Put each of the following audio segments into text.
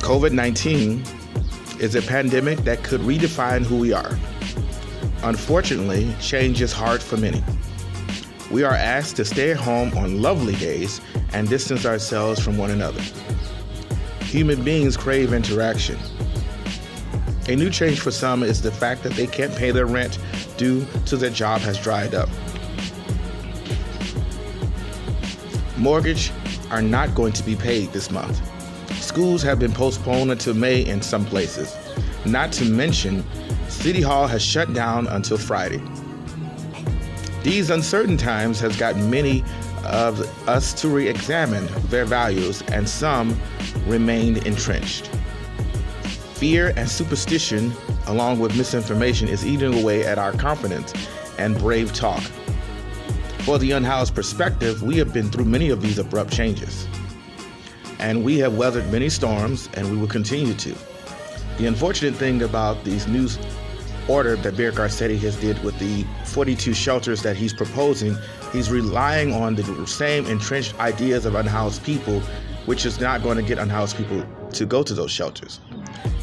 COVID-19 is a pandemic that could redefine who we are. Unfortunately, change is hard for many. We are asked to stay at home on lovely days and distance ourselves from one another. Human beings crave interaction. A new change for some is the fact that they can't pay their rent due to their job has dried up. Mortgages are not going to be paid this month. Schools have been postponed until May in some places. Not to mention, City Hall has shut down until Friday. These uncertain times has gotten many of us to re-examine their values, and some remained entrenched. Fear and superstition, along with misinformation, is eating away at our confidence and brave talk. For the Unhoused perspective, we have been through many of these abrupt changes, and we have weathered many storms, and we will continue to. The unfortunate thing about these new order that Mayor Garcetti has did with the 42 shelters that he's proposing, he's relying on the same entrenched ideas of unhoused people, which is not going to get unhoused people to go to those shelters.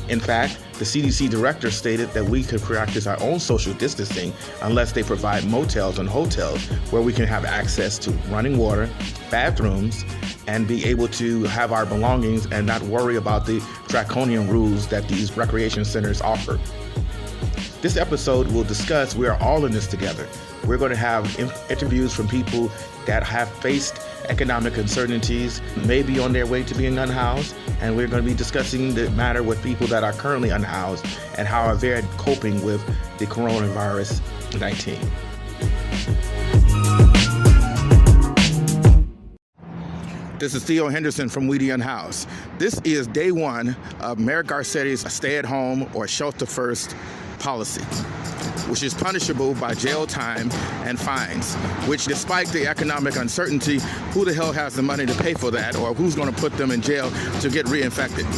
In fact, the CDC director stated that we could practice our own social distancing unless they provide motels and hotels where we can have access to running water, bathrooms, and be able to have our belongings and not worry about the draconian rules that these recreation centers offer. This episode will discuss we are all in this together. We're going to have interviews from people that have faced economic uncertainties, may be on their way to being unhoused, and we're going to be discussing the matter with people that are currently unhoused and how they're coping with the coronavirus 19. This is Theo Henderson from We the Unhoused. This is day one of Mayor Garcetti's stay-at-home or shelter-first policy, which is punishable by jail time and fines, which despite the economic uncertainty, who the hell has the money to pay for that, or who's going to put them in jail to get reinfected?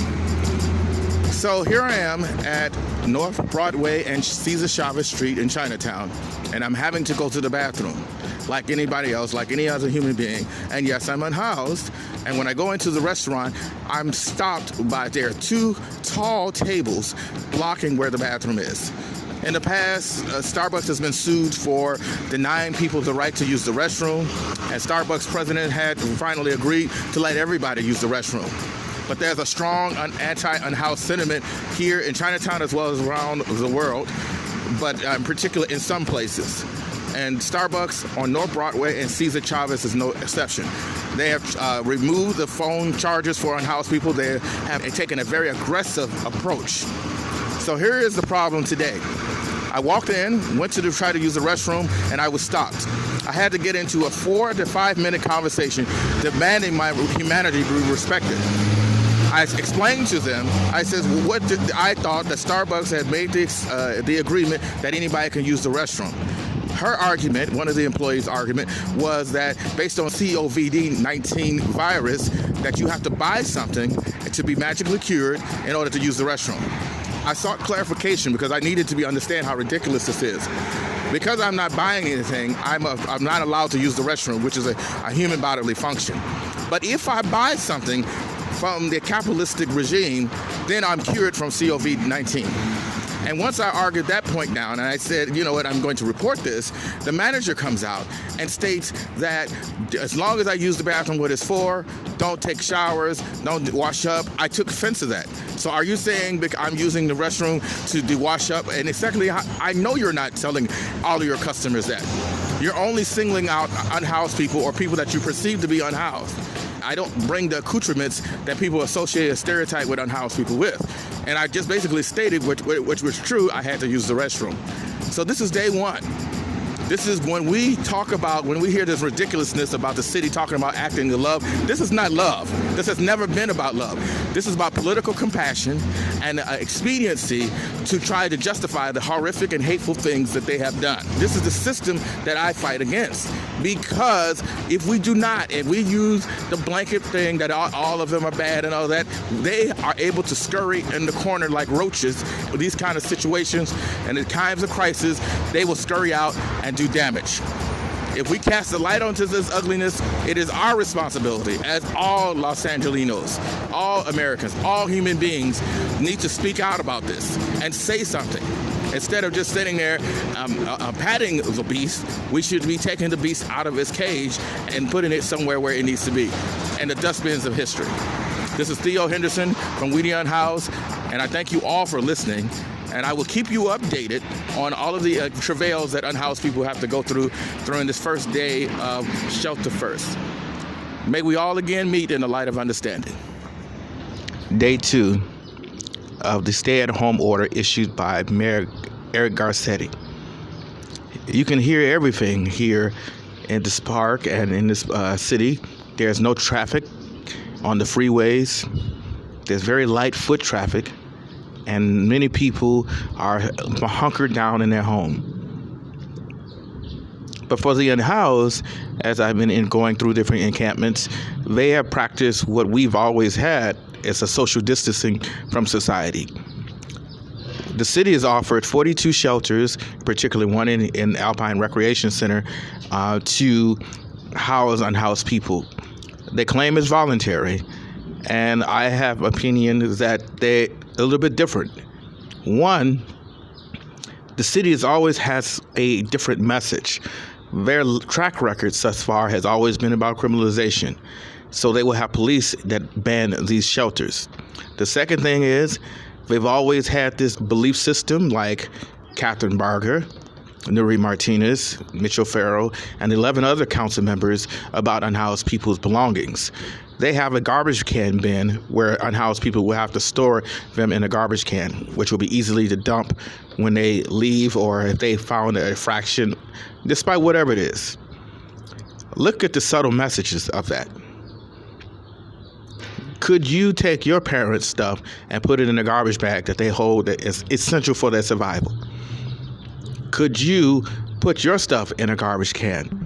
So here I am at North Broadway and Cesar Chavez Street in Chinatown, and I'm having to go to the bathroom like anybody else, like any other human being. And yes, I'm unhoused, and when I go into the restaurant, I'm stopped by there are two tall tables blocking where the bathroom is. In the past, Starbucks has been sued for denying people the right to use the restroom, and Starbucks president had finally agreed to let everybody use the restroom. But there's a strong anti-unhoused sentiment here in Chinatown as well as around the world, but in particular in some places. And Starbucks on North Broadway and Cesar Chavez is no exception. They have removed the phone charges for unhoused people. They have taken a very aggressive approach. So here is the problem today. I walked in, went to try to use the restroom, and I was stopped. I had to get into a 4 to 5 minute conversation demanding my humanity be respected. I explained to them, I said, I thought that Starbucks had made the agreement that anybody can use the restroom. Her argument, one of the employees' argument, was that based on COVID-19 virus, that you have to buy something to be magically cured in order to use the restroom. I sought clarification because I needed to understand how ridiculous this is. Because I'm not buying anything, I'm not allowed to use the restroom, which is a human bodily function. But if I buy something from the capitalistic regime, then I'm cured from COVID-19. And once I argued that point down, and I said, you know what, I'm going to report this, the manager comes out and states that as long as I use the bathroom what it's for, don't take showers, don't wash up. I took offense to that. So are you saying I'm using the restroom to wash up? And secondly, I know you're not telling all of your customers that. You're only singling out unhoused people or people that you perceive to be unhoused. I don't bring the accoutrements that people associate a stereotype with unhoused people with. And I just basically stated, which was true, I had to use the restroom. So this is day one. This is when we hear this ridiculousness about the city talking about acting in love. This is not love. This has never been about love. This is about political compassion and expediency to try to justify the horrific and hateful things that they have done. This is the system that I fight against. Because if we do not, if we use the blanket thing that all of them are bad and all that, they are able to scurry in the corner like roaches with these kind of situations, and in times of crisis, they will scurry out and do damage. If we cast the light onto this ugliness, it is our responsibility as all Los Angelinos, all Americans, all human beings need to speak out about this and say something. Instead of just sitting there patting the beast, we should be taking the beast out of its cage and putting it somewhere where it needs to be, in the dustbins of history. This is Theo Henderson from Unhoused, and I thank you all for listening. And I will keep you updated on all of the travails that unhoused people have to go through during this first day of Shelter First. May we all again meet in the light of understanding. Day 2 of the stay-at-home order issued by Mayor Garcetti. You can hear everything here in this park and in this city. There's no traffic on the freeways. There's very light foot traffic. And many people are hunkered down in their home. But for the unhoused, as I've been going through different encampments, they have practiced what we've always had as a social distancing from society. The city has offered 42 shelters, particularly one in Alpine Recreation Center, to house unhoused people. They claim it's voluntary, and I have opinions that they're a little bit different. One, the city has always has a different message. Their track record thus far has always been about criminalization. So they will have police that ban these shelters. The second thing is they've always had this belief system like Catherine Barger, Nuri Martinez, Mitchell Farrell, and 11 other council members about unhoused people's belongings. They have a garbage can bin where unhoused people will have to store them in a garbage can, which will be easily to dump when they leave or if they found a fraction, despite whatever it is. Look at the subtle messages of that. Could you take your parents' stuff and put it in a garbage bag that they hold that is essential for their survival? Could you put your stuff in a garbage can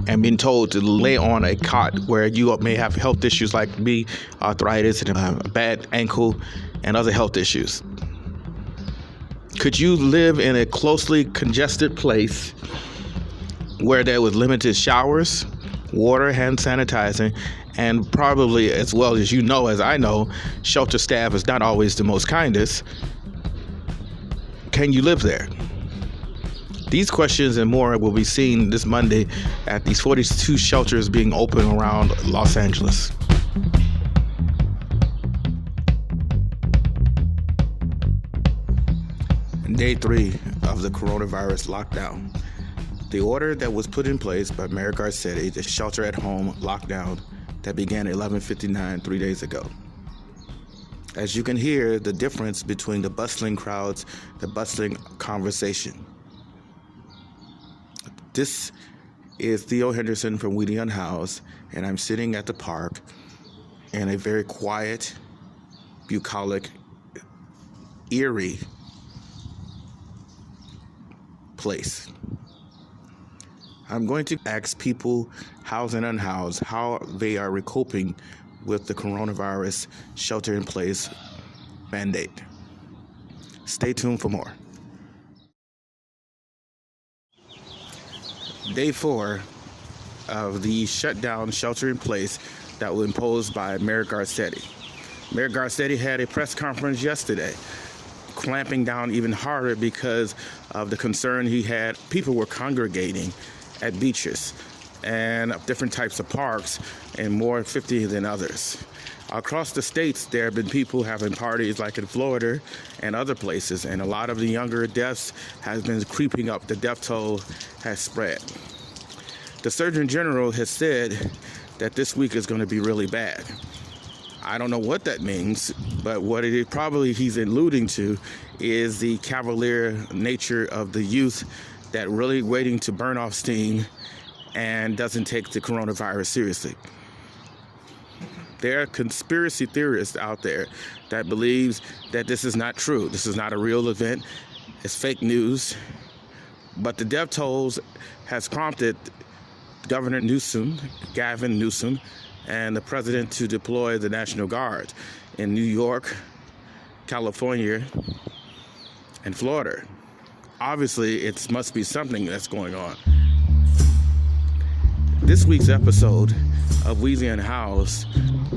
and being told to lay on a cot where you may have health issues like arthritis and a bad ankle and other health issues? Could you live in a closely congested place where there was limited showers, water, hand sanitizing, and probably, as well as you know, as I know, shelter staff is not always the most kindest? Can you live there? These questions and more will be seen this Monday at these 42 shelters being open around Los Angeles. Day 3 of the coronavirus lockdown. The order that was put in place by Mayor Garcetti, the shelter-at-home lockdown that began at 11:59 3 days ago. As you can hear, the difference between the bustling crowds, the bustling conversation. This is Theo Henderson from Unhoused, and I'm sitting at the park in a very quiet, bucolic, eerie place. I'm going to ask people, housed and unhoused, how they are coping with the coronavirus shelter-in-place mandate. Stay tuned for more. Day 4 of the shutdown shelter-in-place that was imposed by Mayor Garcetti. Mayor Garcetti had a press conference yesterday, clamping down even harder because of the concern he had. People were congregating at beaches and different types of parks, and more 50 than others. Across the states, there have been people having parties like in Florida and other places, and a lot of the younger deaths has been creeping up. The death toll has spread. The Surgeon General has said that this week is going to be really bad. I don't know what that means, but what it probably he's alluding to is the cavalier nature of the youth that really waiting to burn off steam and doesn't take the coronavirus seriously. There are conspiracy theorists out there that believes that this is not true. This is not a real event. It's fake news. But the death tolls has prompted Governor Gavin Newsom, and the president to deploy the National Guard in New York, California, and Florida. Obviously, it must be something that's going on. this week's episode of Weezy Unhoused,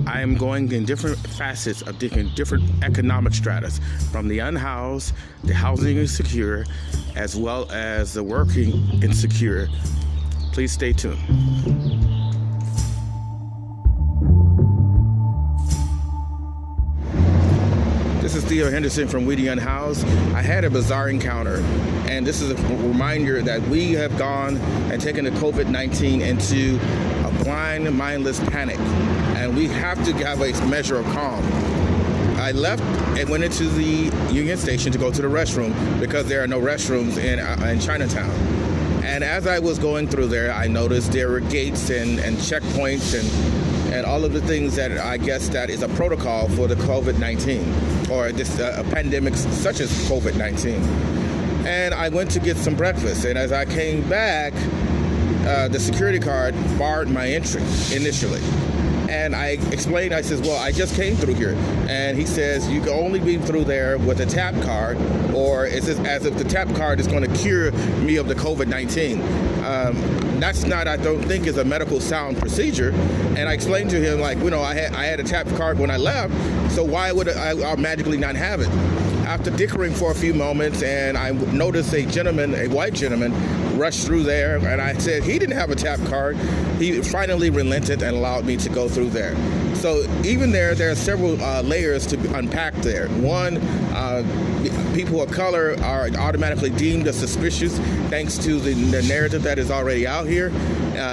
I am going in different facets of different economic stratas, from the unhoused, the housing insecure, as well as the working insecure. Please stay tuned. This is Theo Henderson from Weezy Unhoused. I had a bizarre encounter, and this is a reminder that we have gone and taken the COVID-19 into a blind, mindless panic, and we have to have a measure of calm. I left and went into the Union Station to go to the restroom because there are no restrooms in Chinatown. And as I was going through there, I noticed there were gates and checkpoints and all of the things that I guess that is a protocol for the COVID-19 or this pandemic such as COVID-19. And I went to get some breakfast, and as I came back, the security guard barred my entry initially. And I explained, I says, well, I just came through here. And he says, you can only be through there with a tap card, or it's as if the tap card is going to cure me of the COVID-19. That's not, I don't think, is a medical sound procedure. And I explained to him, like, I had a tap card when I left, so why would I magically not have it? After dickering for a few moments, and I noticed a white gentleman, rushed through there, and I said he didn't have a tap card. He finally relented and allowed me to go through there. So even there are several layers to unpack there. One, people of color are automatically deemed as suspicious thanks to the narrative that is already out here.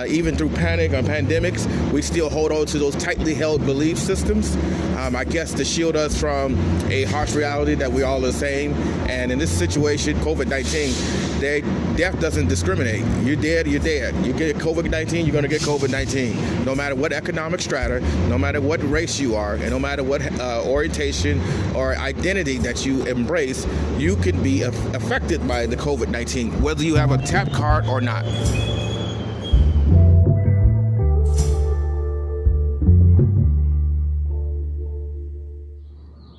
Even through panic or pandemics, we still hold on to those tightly held belief systems, I guess to shield us from a harsh reality that we all are the same. And in this situation, COVID-19, death doesn't discriminate. You're dead, you're dead. You get COVID-19, you're going to get COVID-19. No matter what economic strata, no matter what race you are, and no matter what orientation or identity that you embrace, you can be affected by the COVID-19, whether you have a tap card or not.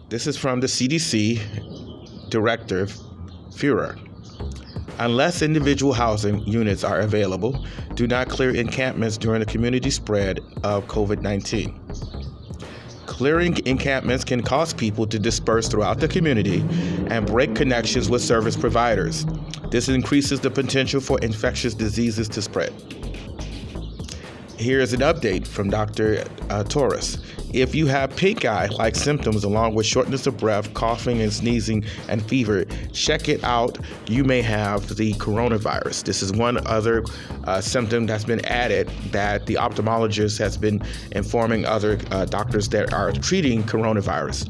This is from the CDC Director Führer. Unless individual housing units are available, do not clear encampments during the community spread of COVID-19. Clearing encampments can cause people to disperse throughout the community and break connections with service providers. This increases the potential for infectious diseases to spread. Here is an update from Dr. Torres. If you have pink eye-like symptoms along with shortness of breath, coughing and sneezing and fever, check it out. You may have the coronavirus. This is one other symptom that's been added that the ophthalmologist has been informing other doctors that are treating coronavirus.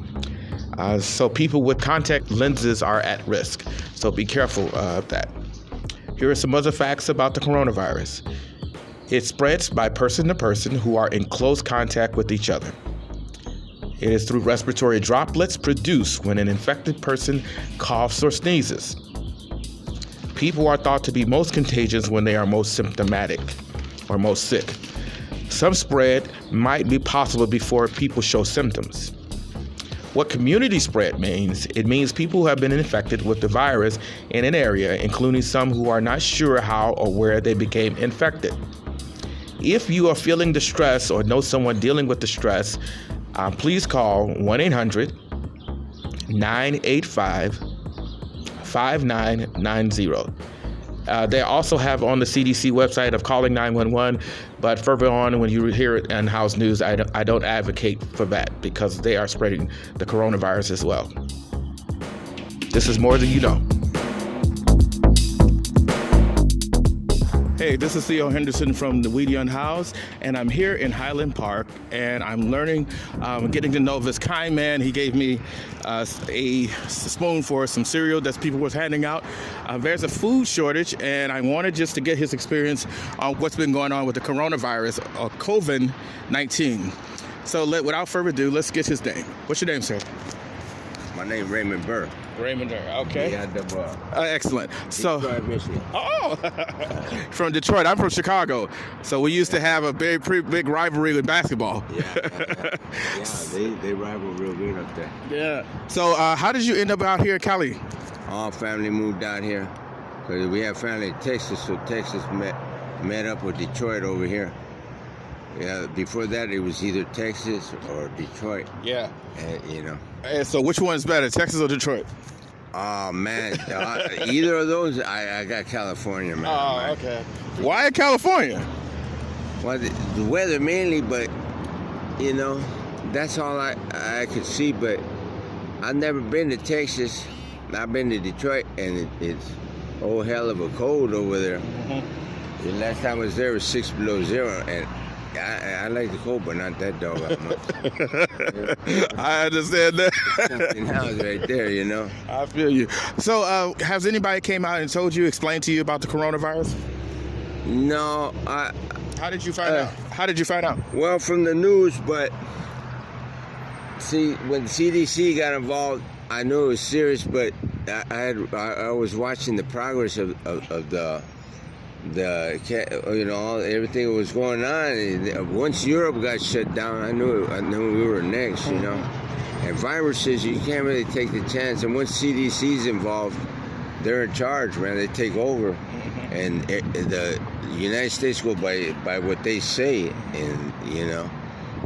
So people with contact lenses are at risk. So be careful of that. Here are some other facts about the coronavirus. It spreads by person to person who are in close contact with each other. It is through respiratory droplets produced when an infected person coughs or sneezes. People are thought to be most contagious when they are most symptomatic or most sick. Some spread might be possible before people show symptoms. What community spread means, it means people who have been infected with the virus in an area, including some who are not sure how or where they became infected. If you are feeling the stress or know someone dealing with the stress, please call 1-800-985-5990. They also have on the CDC website of calling 911, but further on when you hear it in House News, I don't advocate for that because they are spreading the coronavirus as well. This is more than you know. Hey, this is Theo Henderson from the Weezy Unhoused, and I'm here in Highland Park, and I'm learning, getting to know this kind man. He gave me a spoon for some cereal that people were handing out. There's a food shortage, and I wanted just to get his experience on what's been going on with the coronavirus, or COVID-19. So without further ado, let's get his name. What's your name, sir? My name is Raymond Burr. Raymond Burr, okay. Yeah, excellent. So, Detroit, Michigan. Oh, from Detroit. I'm from Chicago. So we used to have a pretty big rivalry with basketball. Yeah, they rival real good up there. Yeah. So how did you end up out here in Cali? All family moved out here because we have family in Texas, so Texas met met up with Detroit over here. Yeah, before that it was either Texas or Detroit. Yeah. You know. And so which one's better, Texas or Detroit? Oh man, either of those. I got California, man. Oh, okay. Why in California? Well, the weather mainly, but you know, that's all I could see. But I've never been to Texas. I've been to Detroit, and it's oh hell of a cold over there. The last time I was there was 6 below zero, and I like the cold, but not that dog much. I understand that. Something else right there, you know. I feel you. So, has anybody came out and told you, explained to you about the coronavirus? No, How did you find out? How did you find out? Well, from the news, but see, when CDC got involved, I knew it was serious, but I was watching the progress of the you know, everything that was going on. Once Europe got shut down, I knew we were next, you know. And viruses, you can't really take the chance. And once CDC's involved, they're in charge, man. They take over, and the United States go by what they say, and you know,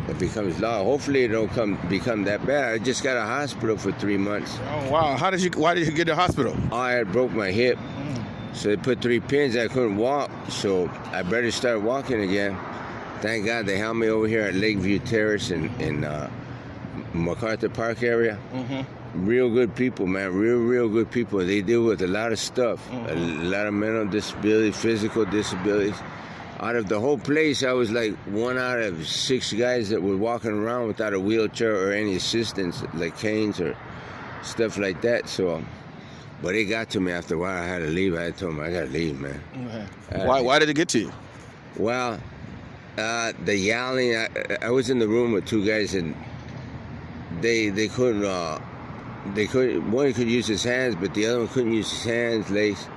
it becomes law. Hopefully, it don't become that bad. I just got a hospital for 3 months. Oh wow! Why did you get to the hospital? I had broke my hip. So they put 3 pins. I couldn't walk, so I better start walking again. Thank God they held me over here at Lakeview Terrace in MacArthur Park area. Real good people, man. Real good people. They deal with a lot of stuff, a lot of mental disabilities, physical disabilities. Out of the whole place, I was like 1 out of 6 guys that were walking around without a wheelchair or any assistance, like canes or stuff like that. So. But it got to me after a while. I had to leave. I told them I got to leave, man. Why did it get to you? Well, the yelling. I was in the room with 2 guys, and they couldn't. One could use his hands, but the other one couldn't use his hands, legs.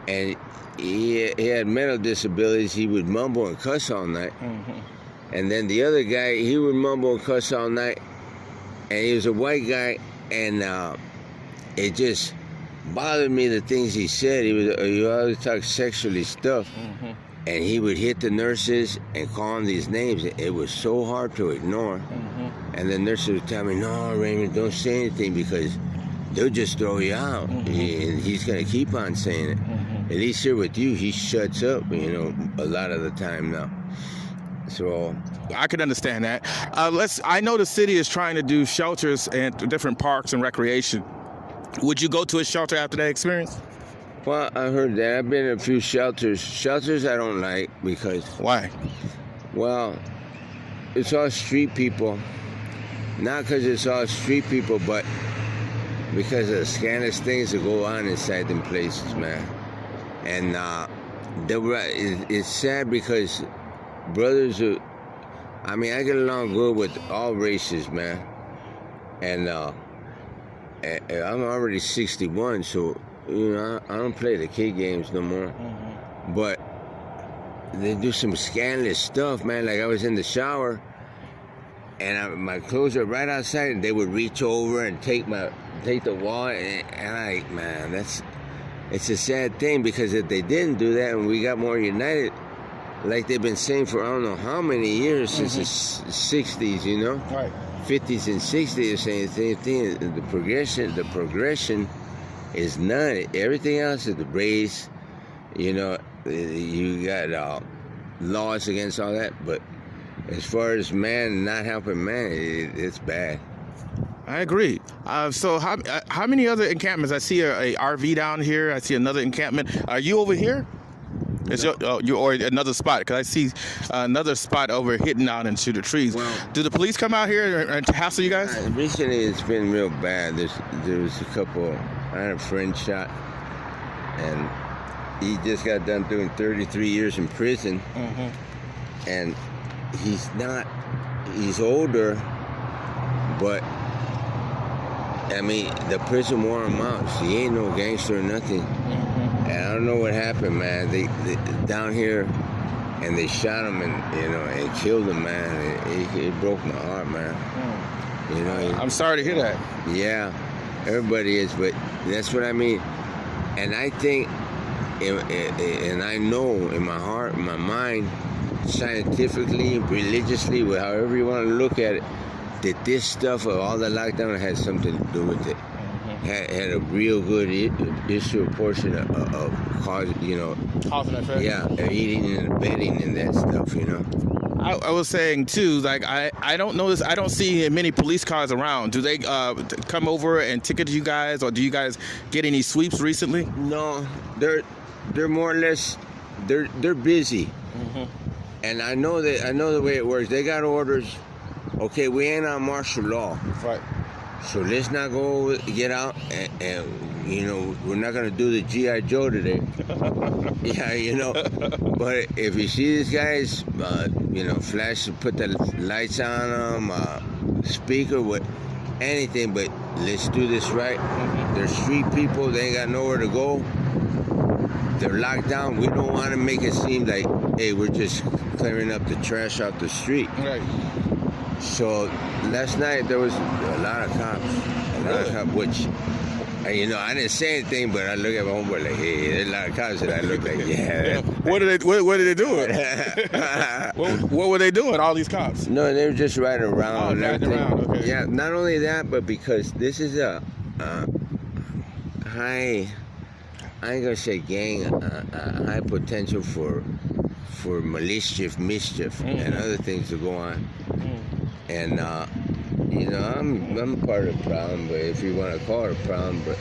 And he had mental disabilities. He would mumble and cuss all night. And then the other guy, he would mumble and cuss all night. And he was a white guy, and it just bothered me, the things he said. He always talked sexually stuff, and he would hit the nurses and call them these names. It was so hard to ignore. And the nurses would tell me, "No, Raymond, don't say anything because they'll just throw you out." And he's gonna keep on saying it. At least here with you, he shuts up, you know, a lot of the time now. So I could understand that. I know the city is trying to do shelters and different parks and recreation. Would you go to a shelter after that experience? Well, I heard that. I've been in a few shelters. Shelters I don't like because... Why? Well, it's all street people. Not because it's all street people, but because of the scandalous things that go on inside them places, man. And it's sad because brothers are... I mean, I get along good with all races, man. And I'm already 61, so, you know, I don't play the kid games no more. But they do some scandalous stuff, man. Like I was in the shower, and my clothes are right outside, and they would reach over and take the wall, and I, man, it's a sad thing, because if they didn't do that and we got more united, like they've been saying for I don't know how many years, since the 60s, you know? Right. 50s and 60s, they're saying the same thing. The progression is none. Everything else is the race. You know, you got laws against all that, but as far as man not helping man, it's bad. I agree. So how many other encampments? I see a RV down here. I see another encampment. Are you over here? No. You or another spot? Because I see another spot over hidden out into the trees. Well, do the police come out here and hassle you guys? Recently, it's been real bad. There was a couple. I had a friend shot, and he just got done doing 33 years in prison. And he's older, but I mean, the prison wore him out. So he ain't no gangster or nothing. And I don't know what happened, man. They down here, and they shot him and killed him, man. It broke my heart, man. You know. I'm sorry to hear that. Yeah, everybody is, but that's what I mean. And I think and I know in my heart, in my mind, scientifically, religiously, however you want to look at it, that this stuff of all the lockdown had something to do with it. Had a real good issue portion of cause, Cause and effect. Yeah, eating and abetting and that stuff, I was saying too, like I don't notice, I don't see many police cars around. Do they come over and ticket you guys, or do you guys get any sweeps recently? No, they're more or less they're busy, and I know the way it works. They got orders. Okay, we ain't on martial law, Right. so let's not go get out and we're not gonna do the G.I. Joe today. Yeah, but if you see these guys, flash, put the lights on them, speaker, with anything, but let's do this right. They're street people. They ain't got nowhere to go. They're locked down. We don't want to make it seem like, hey, we're just clearing up the trash out the street. Right. So last night there was a lot of cops, which, I didn't say anything, but I look at my homeboy like, hey, there's a lot of cops, and I look like, yeah. What are they doing? what were they doing? All these cops? No, they were just riding around and riding everything. around, okay. Yeah, not only that, but because this is a high, I ain't gonna say gang, high potential for mischief, and other things to go on. And I'm part of the problem, but if you want to call it a problem, but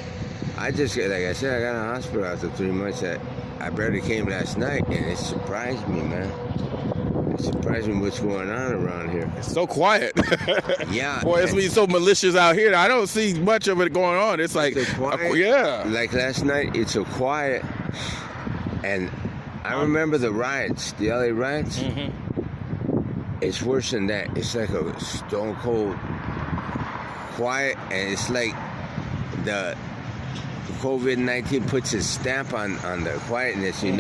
I just, like I said, I got in the hospital after 3 months. I barely came last night, and it surprised me, man. It surprised me what's going on around here. It's so quiet. Yeah. Boy, it's been so malicious out here. I don't see much of it going on. It's like, quiet. Yeah. Like last night, it's so quiet, and I remember the riots, the LA riots. It's worse than that. It's like a stone cold quiet, and it's like the COVID-19 puts its stamp on the quietness, and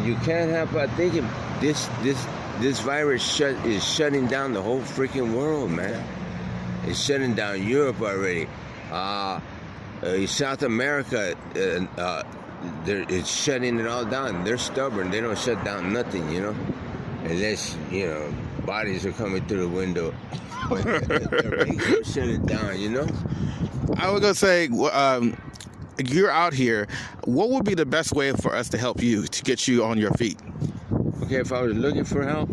you can't help but thinking this virus is shutting down the whole freaking world, man. It's shutting down Europe already. South America, it's shutting it all down. They're stubborn. They don't shut down nothing, unless bodies are coming through the window. But they're shut it down, I was gonna say, you're out here. What would be the best way for us to help you, to get you on your feet? Okay, if I was looking for help,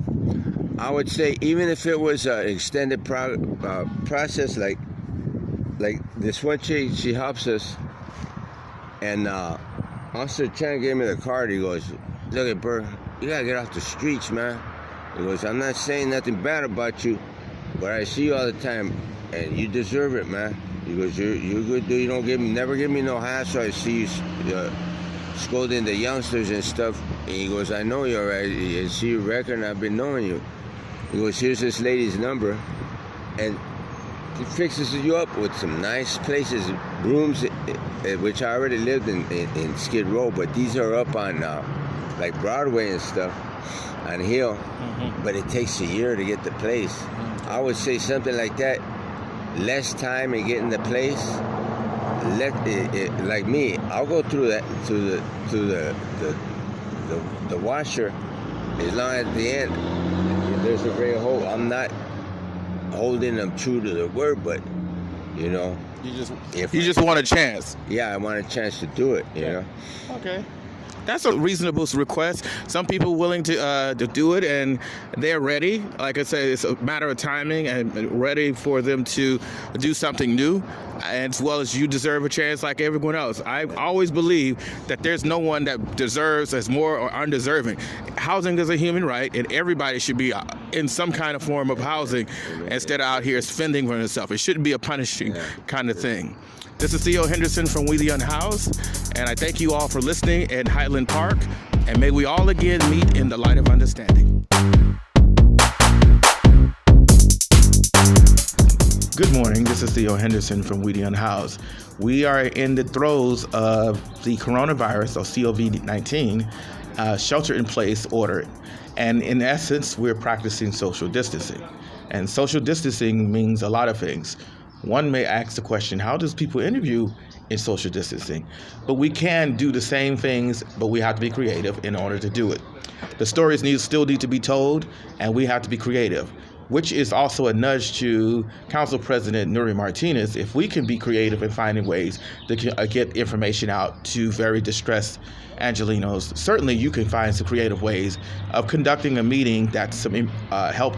I would say, even if it was an extended process, like this one chick, she helps us, and Officer Chan gave me the card. He goes, look at Burr, you gotta get off the streets, man. He goes, I'm not saying nothing bad about you, but I see you all the time, and you deserve it, man. He goes, you're good dude. You don't never give me no hassle. I see you scolding the youngsters and stuff. And he goes, I know you, all right. I see your record, and I've been knowing you. He goes, here's this lady's number, and he fixes you up with some nice places, rooms, which I already lived in Skid Row, but these are up on like Broadway and stuff, on Hill. But it takes a year to get the place. I would say something like that. Less time in getting the place. Like me, I'll go through that to the washer, as long as at the end there's a great hole. I'm not holding them true to the word, but you just want a chance. Yeah, I want a chance to do it. You know. Okay. That's a reasonable request. Some people willing to do it, and they're ready. Like I said, it's a matter of timing and ready for them to do something new, as well as you deserve a chance like everyone else. I always believe that there's no one that deserves as more or undeserving. Housing is a human right, and everybody should be in some kind of form of housing instead of out here fending for themselves. It shouldn't be a punishing kind of thing. This is Theo Henderson from We the Unhoused, and I thank you all for listening in Highland Park, and may we all again meet in the light of understanding. Good morning, this is Theo Henderson from We the Unhoused. We are in the throes of the coronavirus, or COVID-19, shelter-in-place order, and in essence, we're practicing social distancing. And social distancing means a lot of things. One may ask the question, how does people interview in social distancing. But we can do the same things, but we have to be creative in order to do it. The stories still need to be told, and we have to be creative, which is also a nudge to Council President Nuri Martinez. If we can be creative in finding ways to get information out to very distressed Angelenos, certainly you can find some creative ways of conducting a meeting that's help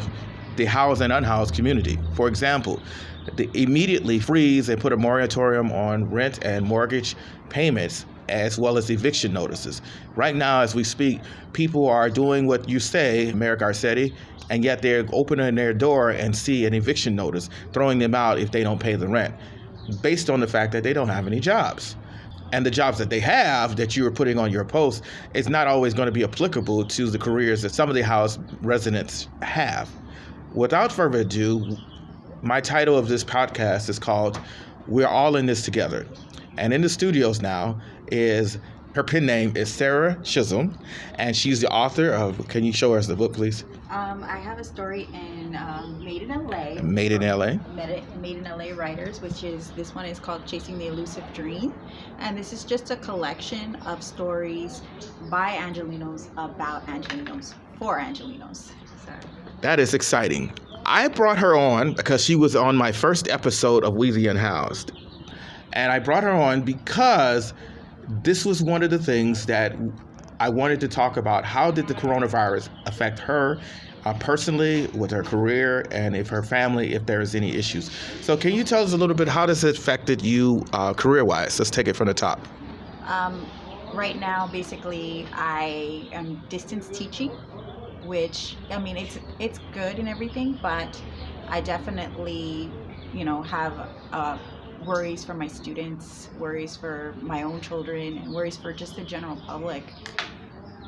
the housed and unhoused community. For example, they immediately freeze and put a moratorium on rent and mortgage payments, as well as eviction notices. Right now, as we speak, people are doing what you say, Mayor Garcetti, and yet they're opening their door and see an eviction notice, throwing them out if they don't pay the rent, based on the fact that they don't have any jobs. And the jobs that they have that you were putting on your post is not always going to be applicable to the careers that some of the house residents have. Without further ado, my title of this podcast is called We're All in This Together. And in the studios now is, her pen name is Sarah Chisholm, and she's the author of, can you show us the book, please? I have a story in Made in LA. Made in LA. Made in LA Writers, which is, this one is called Chasing the Elusive Dream. And this is just a collection of stories by Angelenos about Angelenos for Angelenos. So. That is exciting. I brought her on because she was on my first episode of We the Unhoused. And I brought her on because this was one of the things that I wanted to talk about. How did the coronavirus affect her personally, with her career, and if her family, if there's any issues? So can you tell us a little bit, how does it affected you career-wise? Let's take it from the top. Right now, basically, I am distance teaching, which, I mean, it's good and everything, but I definitely, have worries for my students, worries for my own children, and worries for just the general public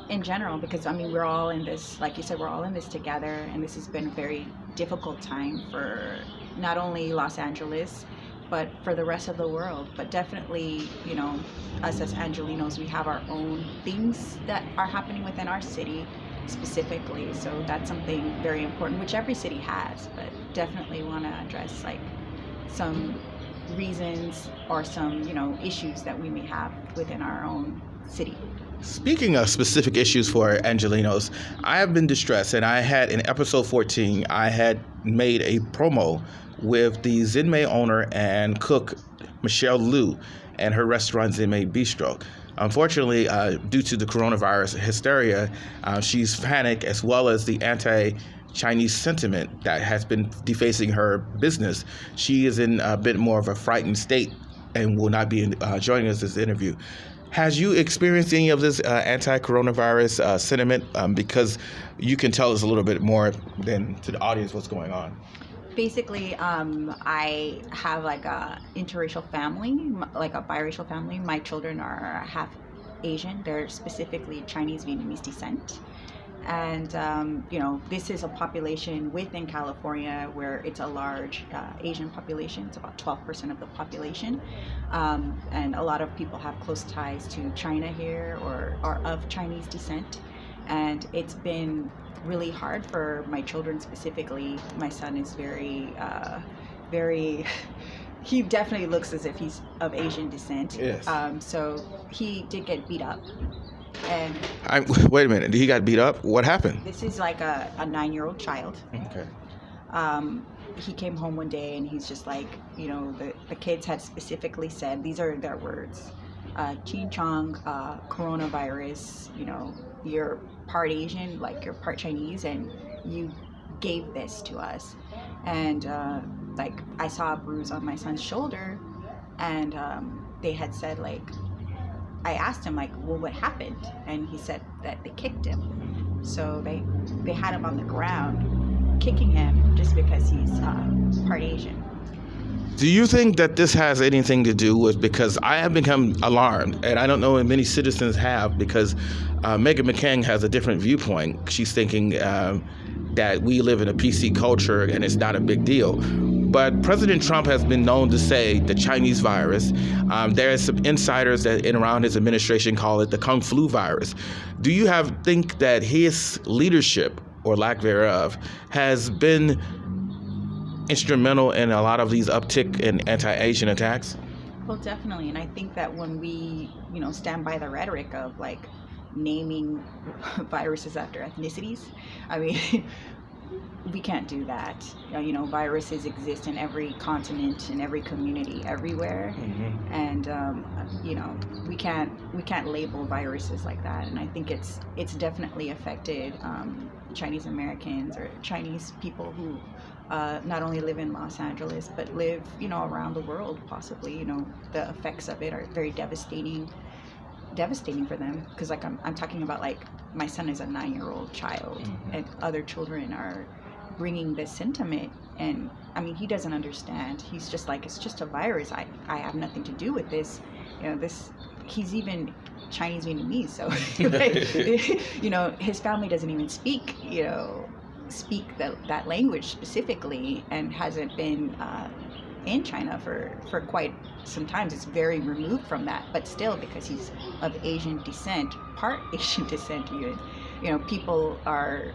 in general, because we're all in this, like you said, we're all in this together, and this has been a very difficult time for not only Los Angeles, but for the rest of the world. But definitely, us as Angelenos, we have our own things that are happening within our city specifically, so that's something very important, which every city has, but definitely want to address like some reasons or some issues that we may have within our own city. Speaking of specific issues for Angelenos, I have been distressed, and I had in episode 14, I had made a promo with the Zinmei owner and cook Michelle Liu and her restaurant Zinmei Bistro. Unfortunately, due to the coronavirus hysteria, she's panicked, as well as the anti-Chinese sentiment that has been defacing her business. She is in a bit more of a frightened state and will not be joining us this interview. Has you experienced any of this anti-coronavirus sentiment? Because you can tell us a little bit more than to the audience what's going on. Basically, I have like a interracial family, like a biracial family. My children are half Asian. They're specifically Chinese Vietnamese descent. And, this is a population within California where it's a large Asian population. It's about 12% of the population. And a lot of people have close ties to China here or are of Chinese descent. And it's been really hard for my children specifically. My son is very, he definitely looks as if he's of Asian descent. Yes. So he did get beat up. And wait a minute, he got beat up? What happened? This is like a 9-year-old child. Okay. He came home one day and he's just like, the kids had specifically said, these are their words, Chin Chong, coronavirus, you're part Asian, like you're part Chinese, and you gave this to us. And I saw a bruise on my son's shoulder, and they had said I asked him well, what happened? And he said that they kicked him. So they had him on the ground, kicking him just because he's part Asian. Do you think that this has anything to do with, because I have become alarmed, and I don't know if many citizens have, because Meghan McCain has a different viewpoint. She's thinking that we live in a PC culture and it's not a big deal. But President Trump has been known to say the Chinese virus. There are some insiders that in around his administration call it the Kung Flu virus. Do you think that his leadership, or lack thereof, has been instrumental in a lot of these uptick in anti-Asian attacks? Well, definitely. And I think that when we, stand by the rhetoric of like naming viruses after ethnicities, I mean, we can't do that. Viruses exist in every continent, in every community, everywhere, and we can't label viruses like that. And I think it's definitely affected Chinese Americans or Chinese people who not only live in Los Angeles but live around the world possibly. The effects of it are very devastating for them, because like I'm talking about, like, my son is a 9-year-old child, and other children are bringing this sentiment, and I mean, he doesn't understand. He's just like, it's just a virus. I have nothing to do with this. He's even Chinese Vietnamese, so like, his family doesn't even speak that language specifically, and hasn't been in China for quite some time. It's very removed from that, but still, because he's of Asian descent, part Asian descent even, people are,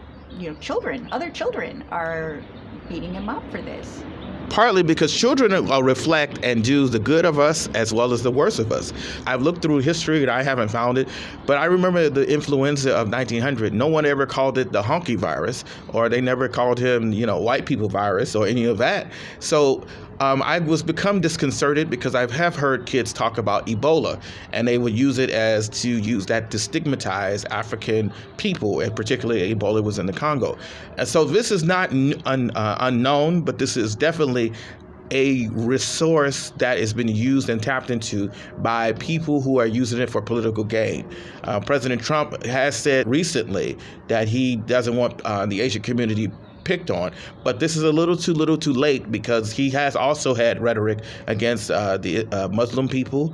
other children are beating him up for this. Partly because children reflect and do the good of us as well as the worst of us. I've looked through history and I haven't found it, but I remember the influenza of 1900. No one ever called it the honky virus, or they never called him, white people virus or any of that. So I was become disconcerted because I have heard kids talk about Ebola, and they would use it to stigmatize African people, and particularly Ebola was in the Congo. And so this is not unknown, but this is definitely a resource that has been used and tapped into by people who are using it for political gain. President Trump has said recently that he doesn't want the Asian community picked on, but this is a little too late, because he has also had rhetoric against the Muslim people.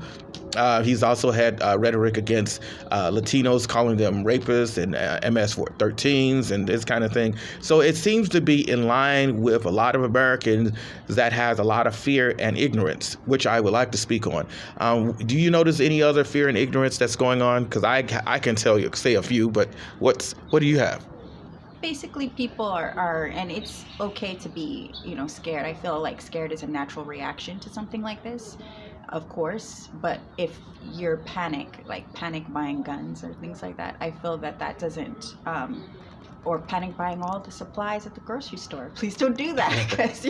He's also had rhetoric against Latinos, calling them rapists and MS-13s and this kind of thing. So it seems to be in line with a lot of Americans that has a lot of fear and ignorance, which I would like to speak on. Do you notice any other fear and ignorance that's going on? Because I can say a few, but what do you have? Basically, people are, and it's okay to be, scared. I feel like scared is a natural reaction to something like this, of course. But if you're panic buying guns or things like that, I feel that doesn't, or panic buying all the supplies at the grocery store. Please don't do that, because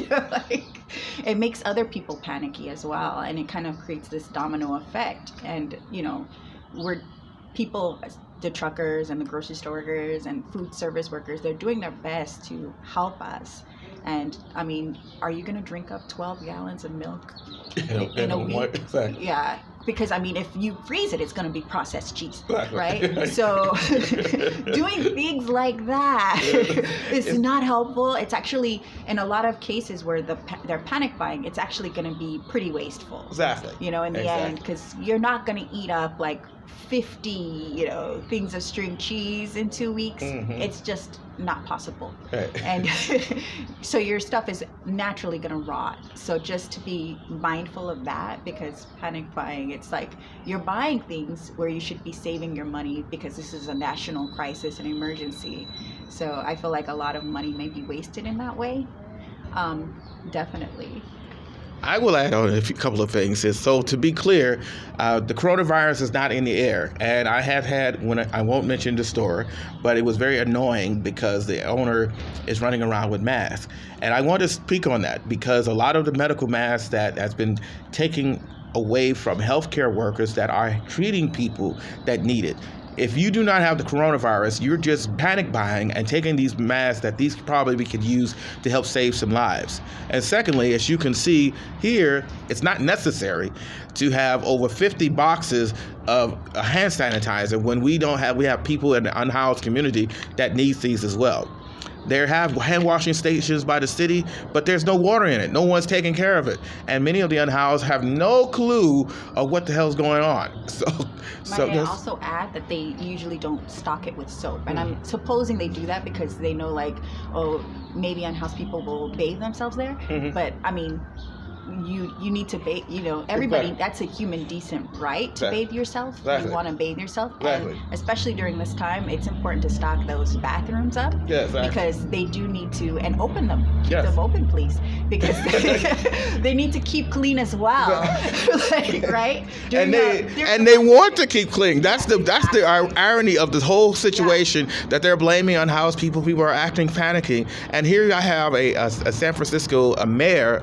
it makes other people panicky as well, and it kind of creates this domino effect. And the truckers and the grocery store workers and food service workers, they're doing their best to help us. And I mean, are you going to drink up 12 gallons of milk in a week? Exactly. Yeah, because I mean, if you freeze it, it's going to be processed cheese, right? So doing things like that is not helpful. It's actually, in a lot of cases where they're panic buying, it's actually going to be pretty wasteful. Exactly. In the end, because you're not going to eat up like 50, things of string cheese in 2 weeks. It's just not possible. Right. And so your stuff is naturally going to rot. So just to be mindful of that, because panic buying, it's like you're buying things where you should be saving your money, because this is a national crisis, an emergency. So I feel like a lot of money may be wasted in that way. Definitely. I will add on a couple of things. So to be clear, the coronavirus is not in the air. And I have had, I won't mention the store, but it was very annoying because the owner is running around with masks. And I want to speak on that, because a lot of the medical masks that has been taking away from healthcare workers that are treating people that need it. If you do not have the coronavirus, you're just panic buying and taking these masks that these probably we could use to help save some lives. And secondly, as you can see here, it's not necessary to have over 50 boxes of hand sanitizer when we have people in the unhoused community that needs these as well. They have hand washing stations by the city, but there's no water in it. No one's taking care of it. And many of the unhoused have no clue of what the hell's going on. Might I also add that they usually don't stock it with soap. And I'm supposing they do that because they know, maybe unhoused people will bathe themselves there. But I mean, you need to bathe, everybody, Exactly. that's a human decent right to Exactly. bathe yourself. Exactly. You want to bathe yourself. Exactly. And especially during this time, it's important to stock those bathrooms up. Yeah, exactly. Because they do need to, and open them. Keep Yes. them open, please. Because they need to keep clean as well. Like, right? And they want to keep clean. That's the irony of this whole situation, that they're blaming unhoused people. People are acting panicking. And here I have a San Francisco mayor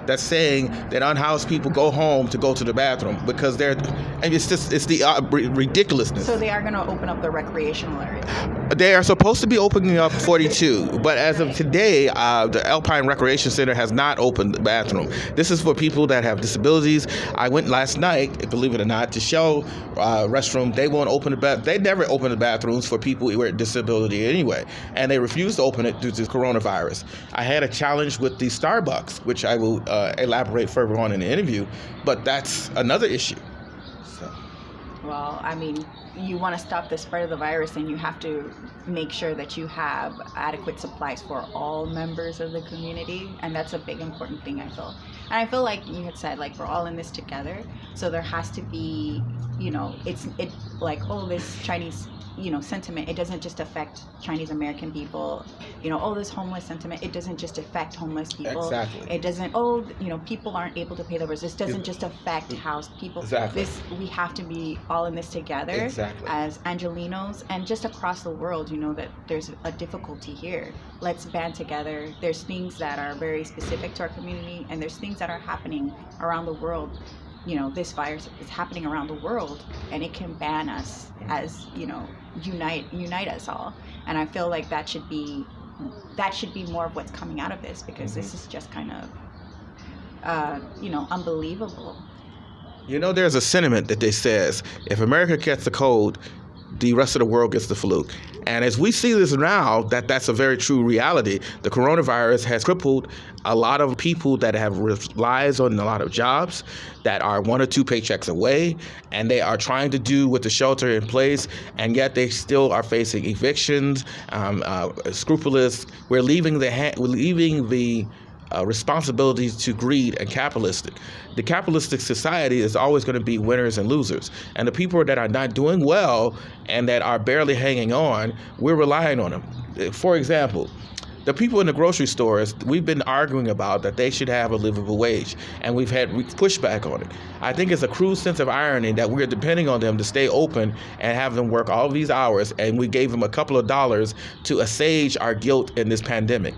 that's saying that unhoused people go home to go to the bathroom because it's the ridiculousness. So they are going to open up the recreational area. They are supposed to be opening up 42, but as of today, the Alpine Recreation Center has not opened the bathroom. This is for people that have disabilities. I went last night, believe it or not, to Shell restroom. They won't open the bath. They never open the bathrooms for people with disability anyway, and they refuse to open it due to coronavirus. I had a challenge with the Starbucks, which I will elaborate further on in the interview, but that's another issue. So. Well, I mean, you want to stop the spread of the virus, and you have to make sure that you have adequate supplies for all members of the community, and that's a big important thing, I feel. And I feel like you had said, like, we're all in this together, so there has to be, it's like, oh, this Chinese sentiment, it doesn't just affect Chinese American people. This homeless sentiment, it doesn't just affect homeless people. Exactly. It doesn't, people aren't able to pay their bills. This doesn't just affect housed people. Exactly. We have to be all in this together. Exactly. As Angelenos and just across the world, that there's a difficulty here. Let's band together. There's things that are very specific to our community, and there's things that are happening around the world. This virus is happening around the world, and it can ban us as, unite us all. And I feel like that should be more of what's coming out of this, because this is just kind of, unbelievable. There's a sentiment that they says, if America gets the cold, the rest of the world gets the flu. And as we see this now, that's a very true reality. The coronavirus has crippled a lot of people that have relies on a lot of jobs that are 1 or 2 paychecks away, and they are trying to do with the shelter in place, and yet they still are facing evictions, scrupulous. We're leaving the responsibilities to greed and capitalistic. The capitalistic society is always going to be winners and losers. And the people that are not doing well and that are barely hanging on, we're relying on them. For example, the people in the grocery stores, we've been arguing about that they should have a livable wage, and we've had pushback on it. I think it's a cruel sense of irony that we're depending on them to stay open and have them work all these hours, and we gave them a couple of dollars to assuage our guilt in this pandemic.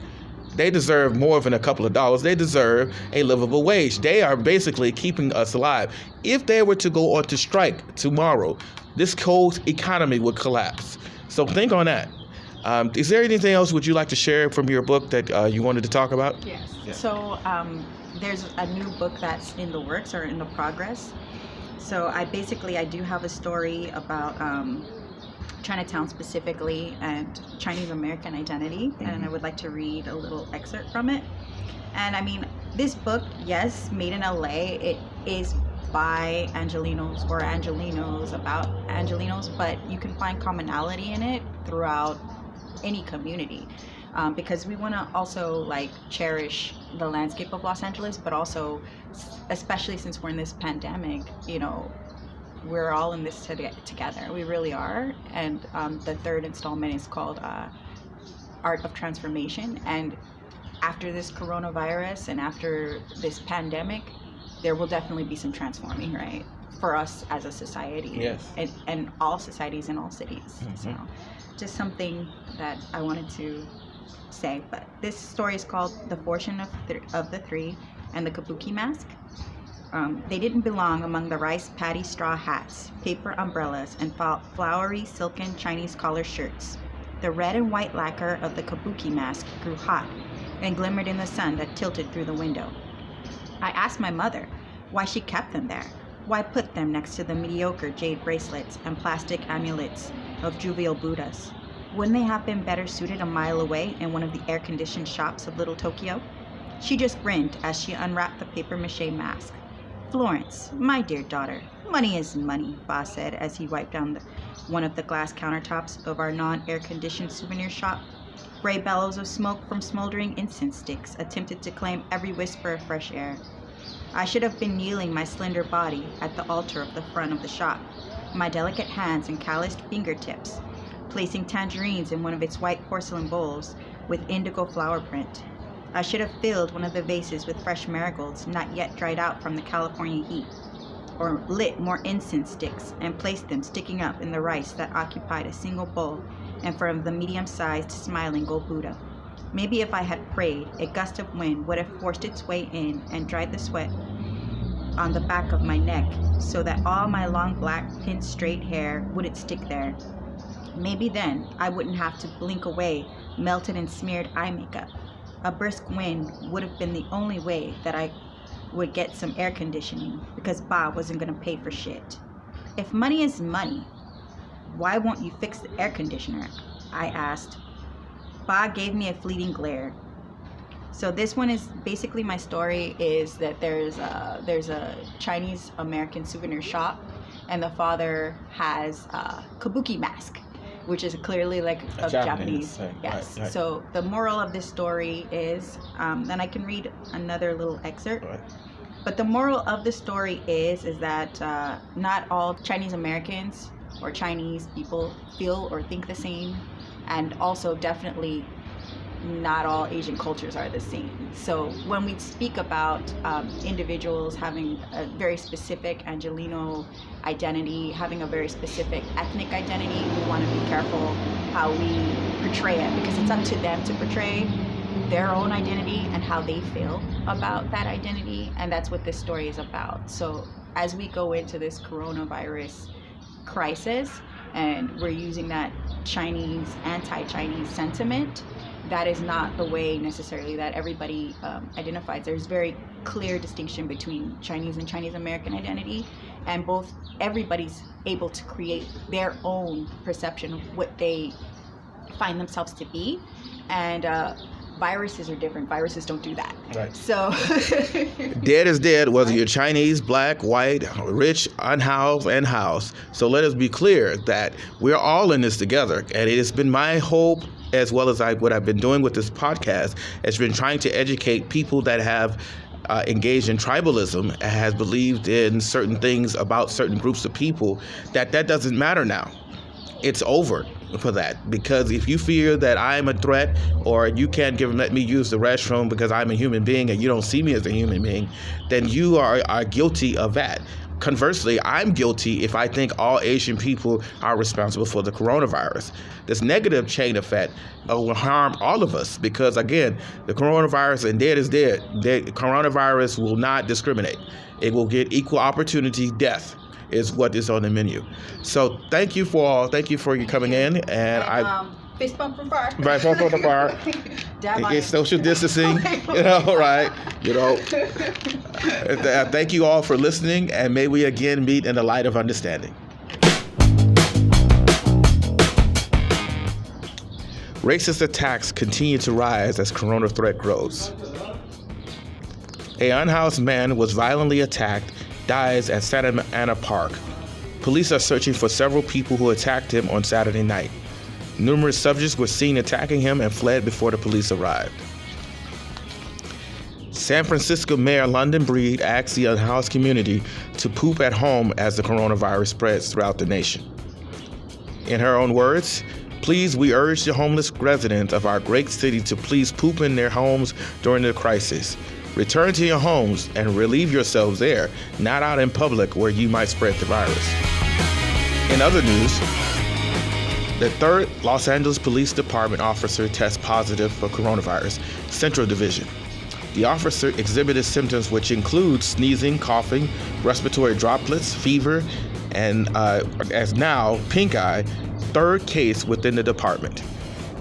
They deserve more than a couple of dollars. They deserve a livable wage. They are basically keeping us alive. If they were to go on to strike tomorrow, this whole economy would collapse. So think on that. Is there anything else would you like to share from your book that you wanted to talk about? Yes. Yeah. So there's a new book that's in the works or in the progress. So I do have a story about Chinatown specifically and Chinese American identity, and I would like to read a little excerpt from it. And I mean, this book, yes, made in LA, it is by Angelenos or Angelenos, about Angelenos, but you can find commonality in it throughout any community, because we want to also cherish the landscape of Los Angeles, but also, especially since we're in this pandemic, we're all in this together. We really are. And the third installment is called Art of Transformation. And after this coronavirus and after this pandemic, there will definitely be some transforming, right? For us as a society. Yes. And all societies in all cities. So just something that I wanted to say. But this story is called The Fortune of the Three and the Kabuki Mask. They didn't belong among the rice paddy straw hats, paper umbrellas, and flowery silken Chinese collar shirts. The red and white lacquer of the kabuki mask grew hot and glimmered in the sun that tilted through the window. I asked my mother why she kept them there. Why put them next to the mediocre jade bracelets and plastic amulets of jovial Buddhas? Wouldn't they have been better suited a mile away in one of the air-conditioned shops of Little Tokyo? She just grinned as she unwrapped the papier-mâché mask. Florence, my dear daughter, money is money, Ba said as he wiped down one of the glass countertops of our non-air-conditioned souvenir shop. Gray bellows of smoke from smoldering incense sticks attempted to claim every whisper of fresh air. I should have been kneeling my slender body at the altar of the front of the shop, my delicate hands and calloused fingertips, placing tangerines in one of its white porcelain bowls with indigo flower print. I should have filled one of the vases with fresh marigolds not yet dried out from the California heat, or lit more incense sticks and placed them sticking up in the rice that occupied a single bowl in front of the medium-sized smiling gold Buddha. Maybe if I had prayed, a gust of wind would have forced its way in and dried the sweat on the back of my neck so that all my long black pinned straight hair wouldn't stick there. Maybe then I wouldn't have to blink away melted and smeared eye makeup. A brisk wind would have been the only way that I would get some air conditioning, because Bob wasn't going to pay for shit. If money is money, why won't you fix the air conditioner? I asked. Bob gave me a fleeting glare. So this one is basically, my story is that there's a Chinese American souvenir shop, and the father has a kabuki mask, which is clearly like a Japanese thing. Yes. Right. So the moral of this story is, then I can read another little excerpt. Right. But the moral of the story is that not all Chinese Americans or Chinese people feel or think the same, and also definitely not all Asian cultures are the same. So when we speak about individuals having a very specific Angelino identity, having a very specific ethnic identity, we want to be careful how we portray it, because it's up to them to portray their own identity and how they feel about that identity, and that's what this story is about. So as we go into this coronavirus crisis, and we're using that Chinese, anti-Chinese sentiment, that is not the way necessarily that everybody identifies. There's very clear distinction between Chinese and Chinese American identity, and everybody's able to create their own perception of what they find themselves to be, and viruses are different. Viruses don't do that. Right. So dead is dead, whether you're Chinese, black, white, rich, unhoused, and housed. So let us be clear that we're all in this together. And it has been my hope, as well as what I've been doing with this podcast, has been trying to educate people that have engaged in tribalism, has believed in certain things about certain groups of people, that doesn't matter now. It's over for that, because if you fear that I'm a threat, or you can't let me use the restroom because I'm a human being and you don't see me as a human being, then you are guilty of that. Conversely, I'm guilty if I think all Asian people are responsible for the coronavirus. This negative chain effect will harm all of us, because again, the coronavirus, and dead is dead. The coronavirus will not discriminate. It will get equal opportunity death is what is on the menu. So thank you for you coming in, and fist bump from bar. Right, from the bar. It's social distancing, right? Thank you all for listening, and may we again meet in the light of understanding. Racist attacks continue to rise as corona threat grows. A unhoused man was violently attacked, dies at Sanitation Park. Police are searching for several people who attacked him on Saturday night. Numerous subjects were seen attacking him and fled before the police arrived. San Francisco Mayor London Breed asked the unhoused community to poop at home as the coronavirus spreads throughout the nation. In her own words, "Please, we urge the homeless residents of our great city to please poop in their homes during the crisis. Return to your homes and relieve yourselves there, not out in public where you might spread the virus." In other news, the 3rd Los Angeles Police Department officer tests positive for coronavirus, Central Division. The officer exhibited symptoms which include sneezing, coughing, respiratory droplets, fever, and as now, pink eye, 3rd case within the department.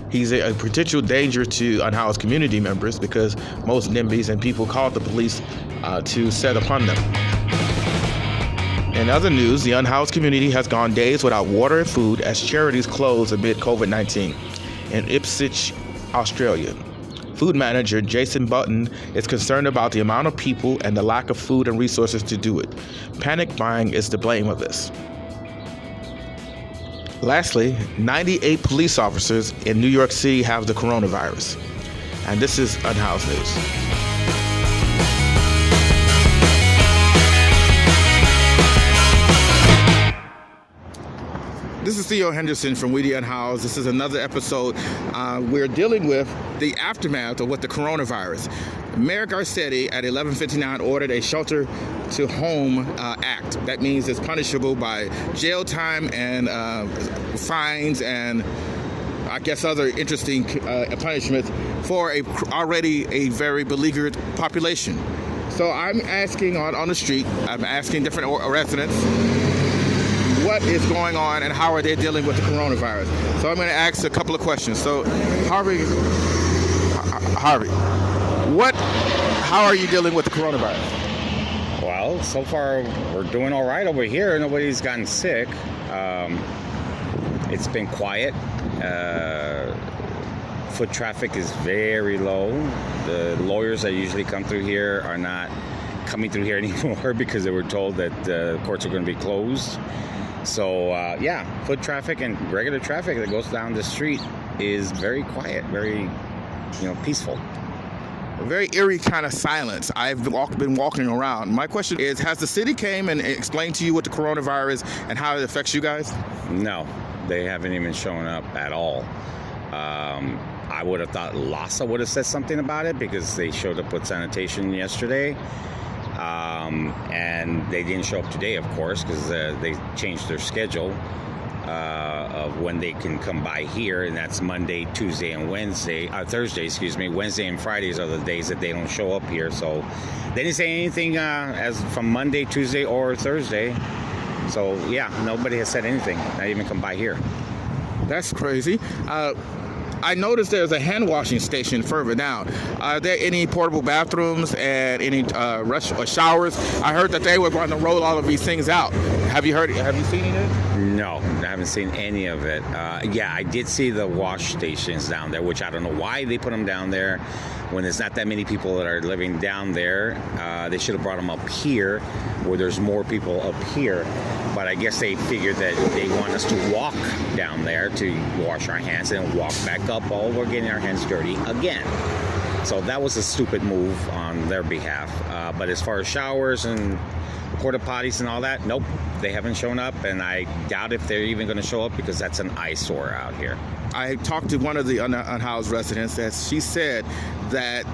He's a potential danger to unhoused community members, because most NIMBYs and people called the police to set upon them. In other news, the unhoused community has gone days without water and food as charities close amid COVID-19. In Ipswich, Australia, food manager Jason Button is concerned about the amount of people and the lack of food and resources to do it. Panic buying is to blame of this. Lastly, 98 police officers in New York City have the coronavirus. And this is Unhoused News. This is Theo Henderson from Unhoused. This is another episode. We're dealing with the aftermath of what the coronavirus. Mayor Garcetti at 11:59 ordered a shelter-to-home act. That means it's punishable by jail time and fines and I guess other interesting punishments for already a very beleaguered population. So I'm asking on the street, I'm asking different residents what is going on and how are they dealing with the coronavirus. So I'm going to ask a couple of questions. So Harvey, how are you dealing with the coronavirus? Well, so far we're doing all right over here. Nobody's gotten sick. It's been quiet. Foot traffic is very low. The lawyers that usually come through here are not coming through here anymore because they were told that the courts are going to be closed. So yeah, foot traffic and regular traffic that goes down the street is very quiet, very peaceful. A very eerie kind of silence. I've been walking around. My question is, has the city came and explained to you what the coronavirus and how it affects you guys? No, they haven't even shown up at all. I would have thought LASA would have said something about it because they showed up with sanitation yesterday. And they didn't show up today, of course, because they changed their schedule of when they can come by here, and that's Monday, Tuesday, and Thursday, excuse me. Wednesday and Fridays are the days that they don't show up here. So they didn't say anything as from Monday, Tuesday, or Thursday. So yeah, nobody has said anything, not even come by here. That's crazy. I noticed there's a hand washing station further down. Are there any portable bathrooms and any showers? I heard that they were going to roll all of these things out. Have you seen it? No, I haven't seen any of it. Yeah, I did see the wash stations down there, which I don't know why they put them down there when there's not that many people that are living down there. They should have brought them up here where there's more people up here. But I guess they figured that they want us to walk down there to wash our hands and walk back up. Oh, we're getting our hands dirty again. So that was a stupid move on their behalf. But as far as showers and porta potties and all that, nope, they haven't shown up. And I doubt if they're even going to show up because that's an eyesore out here. I talked to one of the unhoused residents that she said that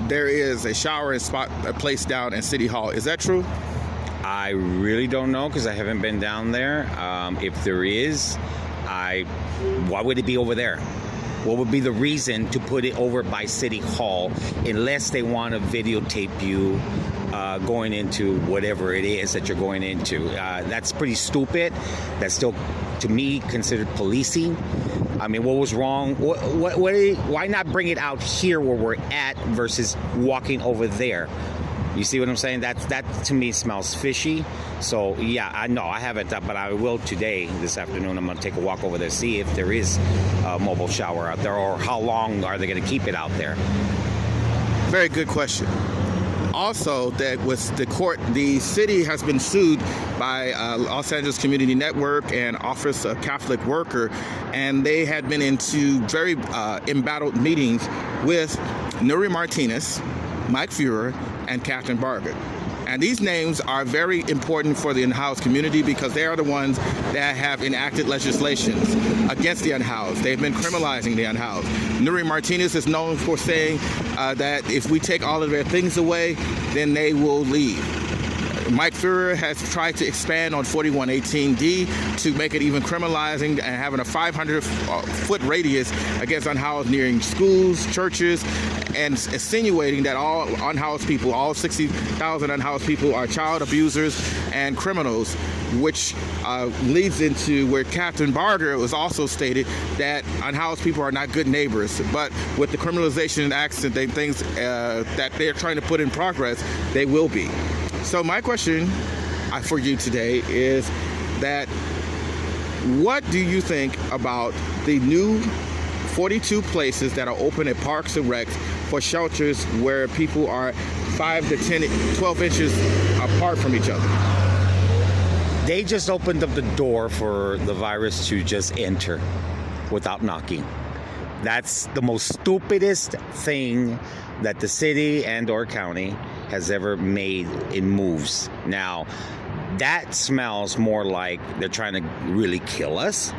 there is a shower and spot place down in City Hall. Is that true? I really don't know because I haven't been down there. If there is, why would it be over there? What would be the reason to put it over by City Hall unless they want to videotape you going into whatever it is that you're going into? That's pretty stupid. That's still, to me, considered policing. I mean, what was wrong? Why not bring it out here where we're at versus walking over there? You see what I'm saying? That to me smells fishy. So yeah, I know I haven't, but I will today, this afternoon. I'm going to take a walk over there, see if there is a mobile shower out there, or how long are they going to keep it out there? Very good question. Also, that with the court, the city has been sued by Los Angeles Community Network and Office of Catholic Worker, and they had been into very embattled meetings with Nuri Martinez, Mike Fuhrer, and Catherine Barger. And these names are very important for the unhoused community because they are the ones that have enacted legislations against the unhoused. They've been criminalizing the unhoused. Nuri Martinez is known for saying that if we take all of their things away, then they will leave. Mike Fuhrer has tried to expand on 4118D to make it even criminalizing and having a 500-foot radius against unhoused nearing schools, churches, and insinuating that all unhoused people, all 60,000 unhoused people, are child abusers and criminals, which leads into where Catherine Barger was also stated that unhoused people are not good neighbors. But with the criminalization and acts and things that they're trying to put in progress, they will be. So my question for you today is that what do you think about the new 42 places that are open at Parks and Recs for shelters where people are 5 to 10, 12 inches apart from each other? They just opened up the door for the virus to just enter without knocking. That's the most stupidest thing that the city and or county has ever made in moves. Now, that smells more like they're trying to really kill us.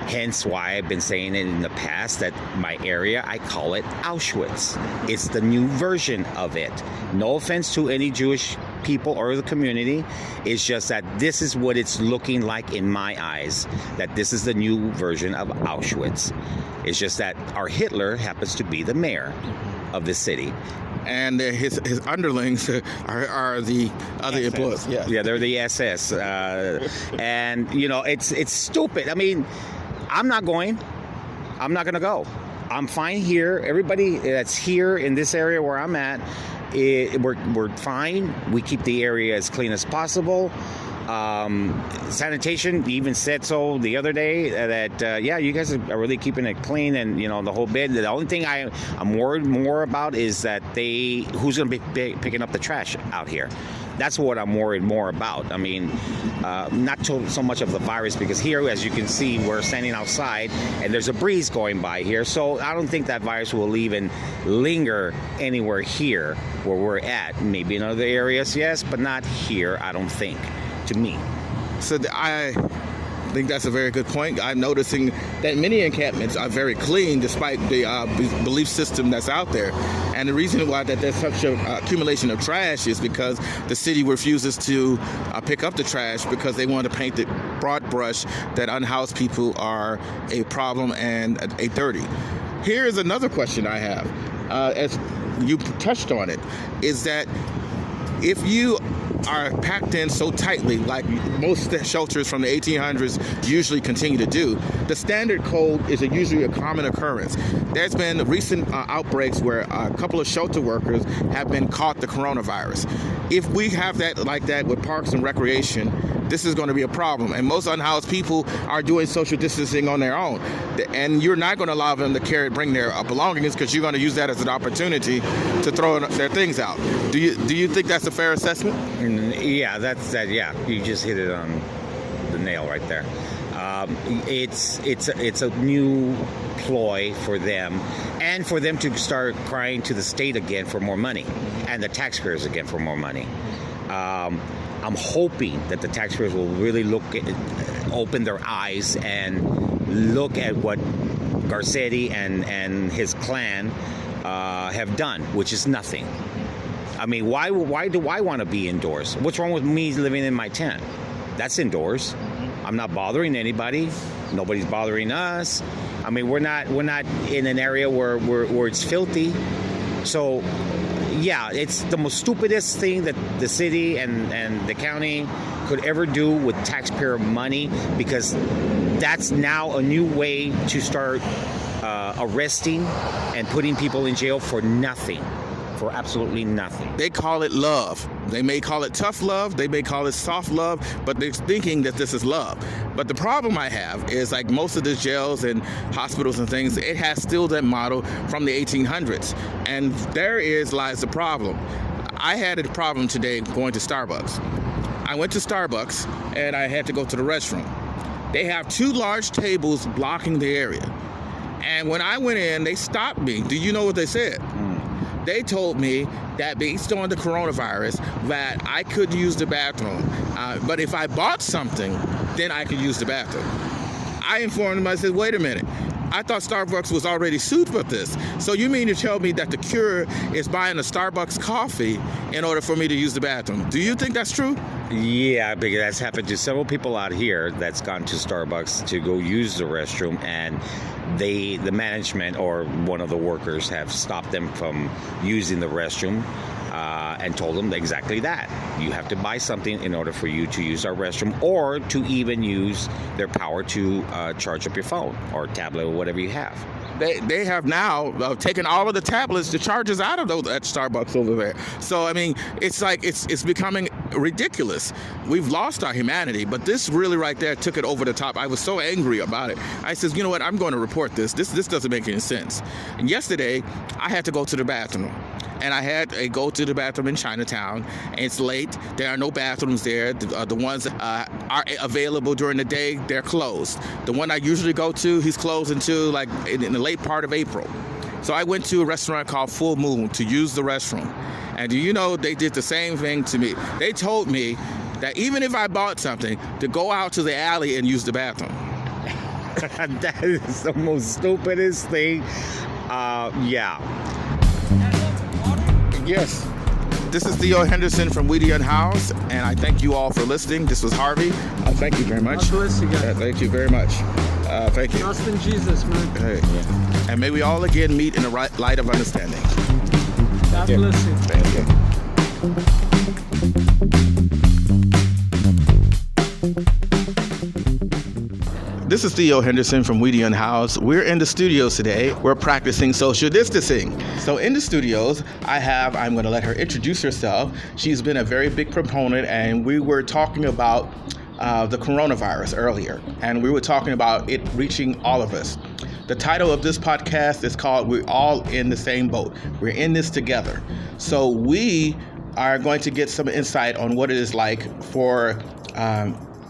Hence why I've been saying it in the past that my area, I call it Auschwitz. It's the new version of it. No offense to any Jewish people or the community. It's just that this is what it's looking like in my eyes, that this is the new version of Auschwitz. It's just that our Hitler happens to be the mayor of the city. And his underlings are the other SS. employees. Yeah. Yeah, they're the SS. And, you know, it's stupid. I mean, I'm not going to go. I'm fine here. Everybody that's here in this area where I'm at, we're fine. We keep the area as clean as possible. Sanitation even said so the other day that yeah, you guys are really keeping it clean, and you know the whole bit. The only thing I'm worried more about is that who's going to be picking up the trash out here. That's what I'm worried more about. I mean, not so much of the virus, because here, as you can see, we're standing outside and there's a breeze going by here. So I don't think that virus will even linger anywhere here where we're at. Maybe in other areas, yes, but not here, I don't think, to me. So I think that's a very good point. I'm noticing that many encampments are very clean despite the belief system that's out there. And the reason why that there's such an accumulation of trash is because the city refuses to pick up the trash because they want to paint the broad brush that unhoused people are a problem and a dirty. Here is another question I have, as you touched on it, is that if you are packed in so tightly, like most shelters from the 1800s usually continue to do, the standard code is usually a common occurrence. There's been recent outbreaks where a couple of shelter workers have been caught the coronavirus. If we have that like that with parks and recreation, this is going to be a problem. And most unhoused people are doing social distancing on their own. And you're not going to allow them to bring their belongings, because you're going to use that as an opportunity to throw their things out. Do you think that's a fair assessment? Yeah, yeah, you just hit it on the nail right there. It's a new ploy for them, and for them to start crying to the state again for more money, and the taxpayers again for more money. I'm hoping that the taxpayers will really open their eyes and look at what Garcetti and his clan have done, which is nothing. I mean, why do I want to be indoors? What's wrong with me living in my tent? That's indoors. I'm not bothering anybody. Nobody's bothering us. I mean, we're not in an area where it's filthy. So, yeah, it's the most stupidest thing that the city and the county could ever do with taxpayer money, because that's now a new way to start arresting and putting people in jail for nothing. For absolutely nothing. They call it love. They may call it tough love, they may call it soft love, but they're thinking that this is love. But the problem I have is, like most of the jails and hospitals and things, it has still that model from the 1800s. And there lies the problem. I had a problem today going to Starbucks. I went to Starbucks and I had to go to the restroom. They have 2 large tables blocking the area. And when I went in, they stopped me. Do you know what they said? They told me that based on the coronavirus, that I could use the bathroom. But if I bought something, then I could use the bathroom. I informed them, I said, wait a minute. I thought Starbucks was already sued for this. So you mean to tell me that the cure is buying a Starbucks coffee in order for me to use the bathroom? Do you think that's true? Yeah, because that's happened to several people out here that's gone to Starbucks to go use the restroom, and the management or one of the workers have stopped them from using the restroom and told them exactly that. You have to buy something in order for you to use our restroom, or to even use their power to charge up your phone or tablet or whatever you have. They have now taken all of the tablets, the charges out of those at Starbucks over there. So, I mean, it's like it's becoming ridiculous. We've lost our humanity, but this really right there took it over the top. I was so angry about it. I said, you know what, I'm going to report this. This doesn't make any sense. And yesterday, I had to go to the bathroom. And I had to go to the bathroom in Chinatown. It's late. There are no bathrooms there. The ones are available during the day, they're closed. The one I usually go to, he's closed until like in the late part of April. So I went to a restaurant called Full Moon to use the restroom. And do you know, they did the same thing to me. They told me that even if I bought something, to go out to the alley and use the bathroom. That is the most stupidest thing. Yeah. Yes. This is Theo Henderson from Unhoused, and I thank you all for listening. This was Harvey. Thank you very much. God bless you guys. Thank you very much. Thank you. Trust in Jesus, man. Hey. And may we all again meet in the right light of understanding. God bless you. Thank you. This is Theo Henderson from Unhoused. We're in the studios today. We're practicing social distancing. So in the studios, I'm going to let her introduce herself. She's been a very big proponent, and we were talking about the coronavirus earlier, and we were talking about it reaching all of us. The title of this podcast is called We're All in the Same Boat. We're in this together. So we are going to get some insight on what it is like for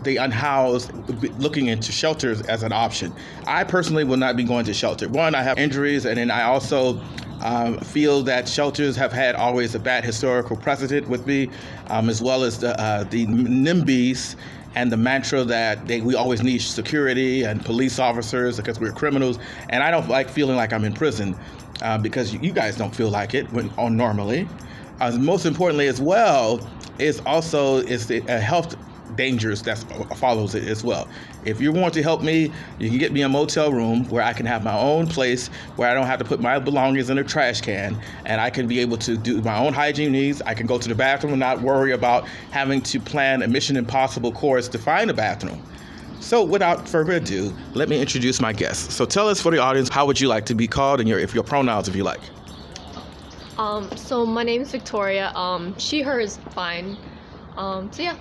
the unhoused looking into shelters as an option. I personally will not be going to shelter. One, I have injuries, and then I also feel that shelters have had always a bad historical precedent with me, as well as the NIMBYs and the mantra that we always need security and police officers because we're criminals. And I don't like feeling like I'm in prison because you guys don't feel like it normally. Most importantly as well is the health dangers that follows it as well. If you want to help me, you can get me a motel room where I can have my own place, where I don't have to put my belongings in a trash can, and I can be able to do my own hygiene needs. I can go to the bathroom and not worry about having to plan a Mission Impossible course to find a bathroom. So without further ado, let me introduce my guest. So tell us, for the audience, how would you like to be called, and your pronouns if you like. So my name is Victoria. She, her is fine. So yeah.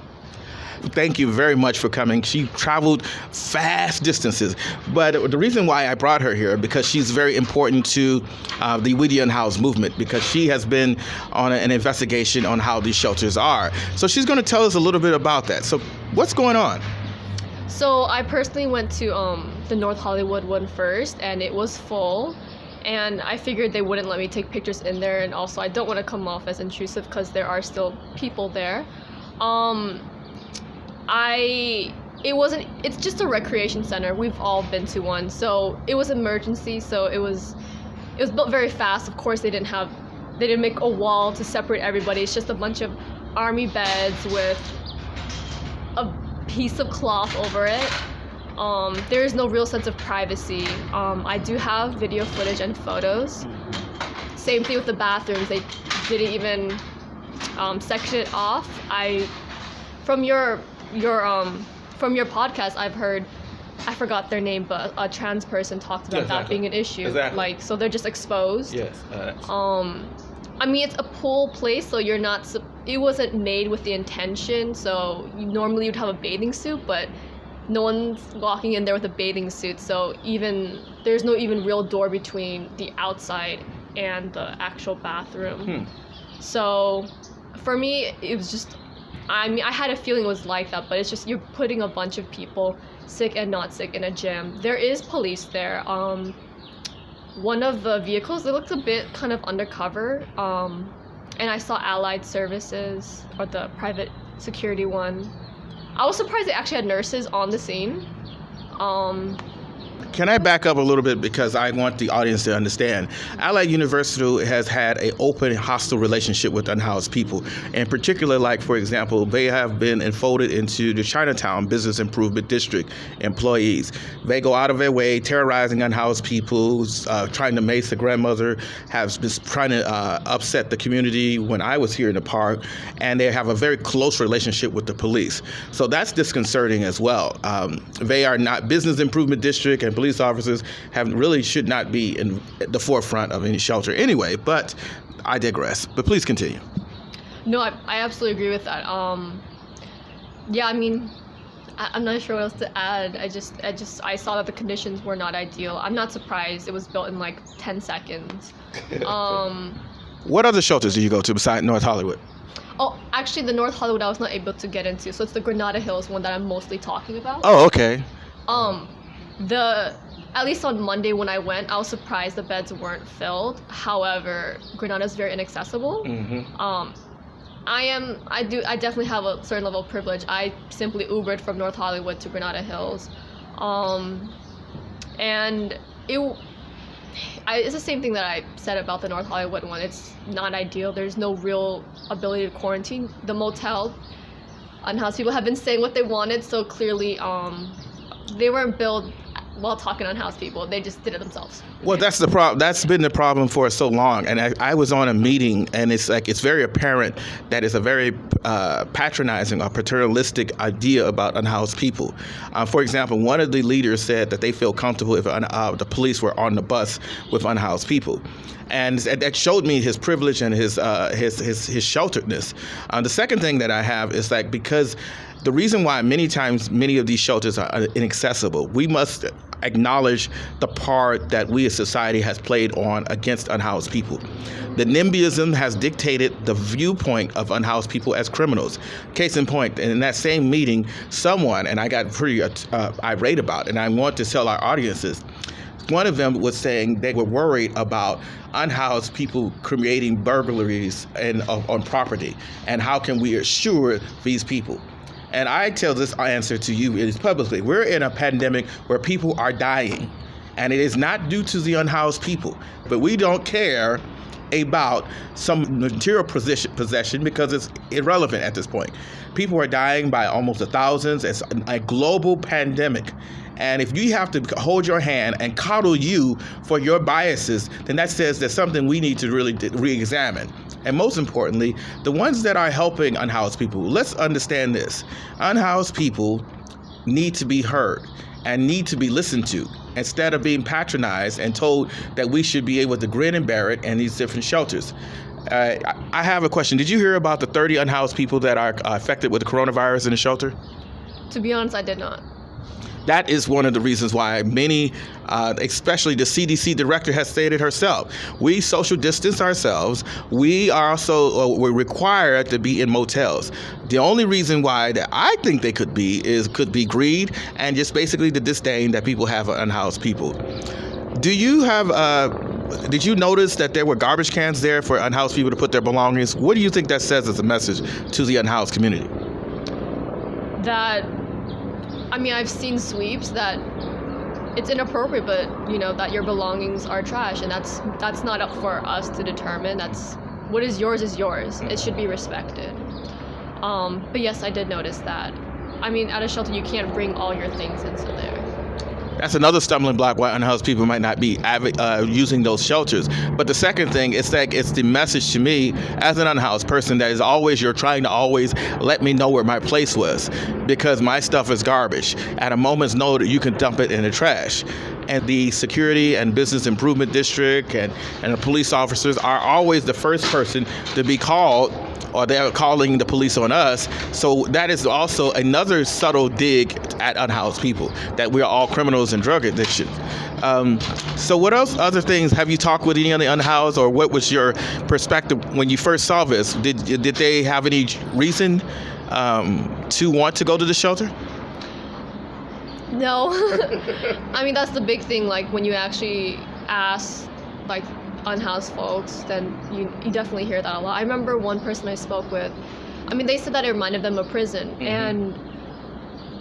Thank you very much for coming. She traveled vast distances, but the reason why I brought her here because she's very important to the Unhoused movement, because she has been on an investigation on how these shelters are. So she's going to tell us a little bit about that. So what's going on? So I personally went to the North Hollywood one first, and it was full. And I figured they wouldn't let me take pictures in there, and also I don't want to come off as intrusive because there are still people there. It's just a recreation center. We've all been to one. So it was emergency, so it was built very fast. Of course, they didn't make a wall to separate everybody. It's just a bunch of army beds with a piece of cloth over it. There is no real sense of privacy. I do have video footage and photos. Same thing with the bathrooms. They didn't even section it off. From your podcast, I've heard, I forgot their name, but a trans person talked about that being an issue. Exactly. So they're just exposed. Yes. I mean, it's a pool place, so it wasn't made with the intention, so normally you'd have a bathing suit, but no one's walking in there with a bathing suit, so there's no even real door between the outside and the actual bathroom. So for me, it was just, I had a feeling it was like that, but it's just you're putting a bunch of people, sick and not sick, in a gym. There is police there. One of the vehicles, it looked a bit kind of undercover, and I saw Allied Services, or the private security one. I was surprised they actually had nurses on the scene. Can I back up a little bit because I want the audience to understand? Allied University has had an open, hostile relationship with unhoused people. In particular, like, for example, they have been enfolded into the Chinatown Business Improvement District employees. They go out of their way, terrorizing unhoused people, trying to mace a grandmother, have been trying to upset the community when I was here in the park, and they have a very close relationship with the police. So that's disconcerting as well. They are not Business Improvement District, and police officers should not be in the forefront of any shelter anyway, but I digress. But please continue. No, I absolutely agree with that. Yeah, I mean, I'm not sure what else to add. I saw that the conditions were not ideal. I'm not surprised. It was built in like 10 seconds. What other shelters do you go to besides North Hollywood? Oh, actually, the North Hollywood I was not able to get into, so it's the Granada Hills one that I'm mostly talking about. Oh, okay. At least on Monday when I went, I was surprised the beds weren't filled. However, Granada is very inaccessible. I definitely have a certain level of privilege. I simply Ubered from North Hollywood to Granada Hills. And it's the same thing that I said about the North Hollywood one. It's not ideal. There's no real ability to quarantine. The motel, unhoused people have been saying what they wanted, so clearly they weren't built while talking to unhoused people. They just did it themselves. Well, that's the problem. That's been the problem for so long. And I was on a meeting, and it's very apparent that it's a very patronizing or paternalistic idea about unhoused people. For example, one of the leaders said that they feel comfortable if the police were on the bus with unhoused people. And that showed me his privilege and his shelteredness. The second thing that I have is because the reason why many times many of these shelters are inaccessible, we must acknowledge the part that we as society has played on against unhoused people. The NIMBYism has dictated the viewpoint of unhoused people as criminals. Case in point, in that same meeting, someone, and I got pretty irate about it, and I want to tell our audiences, one of them was saying they were worried about unhoused people creating burglaries on property, and how can we assure these people? And I tell this answer to you is publicly. We're in a pandemic where people are dying, and it is not due to the unhoused people, but we don't care about some material possession because it's irrelevant at this point. People are dying by almost thousands. It's a global pandemic. And if you have to hold your hand and coddle you for your biases, then that says there's something we need to really re-examine. And most importantly, the ones that are helping unhoused people, let's understand this. Unhoused people need to be heard and need to be listened to instead of being patronized and told that we should be able to grin and bear it in these different shelters. I have a question. Did you hear about the 30 unhoused people that are affected with the coronavirus in the shelter? To be honest, I did not. That is one of the reasons why many, especially the CDC director has stated herself, we social distance ourselves. We are also we're required to be in motels. The only reason why that I think they could be greed and just basically the disdain that people have for unhoused people. Did you notice that there were garbage cans there for unhoused people to put their belongings? What do you think that says as a message to the unhoused community? I've seen sweeps that it's inappropriate, but that your belongings are trash, and that's not up for us to determine. That's what is yours is yours. It should be respected. But yes, I did notice that. At a shelter, you can't bring all your things into there. That's another stumbling block why unhoused people might not be using those shelters. But the second thing is that it's the message to me as an unhoused person that is you're trying to always let me know where my place was because my stuff is garbage. At a moment's notice, you can dump it in the trash. And the security and business improvement district and the police officers are always the first person to be called, or they're calling the police on us. So that is also another subtle dig at unhoused people, that we're all criminals and drug addiction. So what else, other things, have you talked with any of the unhoused, or what was your perspective when you first saw this? Did they have any reason to want to go to the shelter? No. That's the big thing, when you actually ask, unhoused folks, then you definitely hear that a lot. I remember one person I spoke with, they said that it reminded them of prison. Mm-hmm. And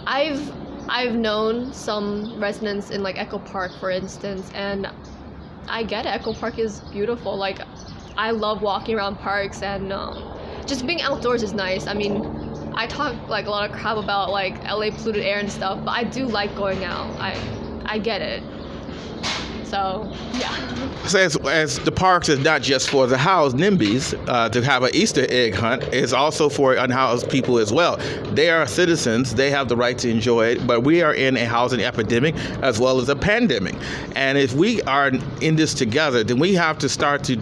I've known some residents in Echo Park, for instance, and I get it. Echo Park is beautiful. I love walking around parks, and just being outdoors is nice. I talk a lot of crap about LA polluted air and stuff, but I do like going out. I get it. So, yeah. So as the parks is not just for the housed NIMBYs to have an Easter egg hunt, it's also for unhoused people as well. They are citizens, they have the right to enjoy it, but we are in a housing epidemic as well as a pandemic. And if we are in this together, then we have to start to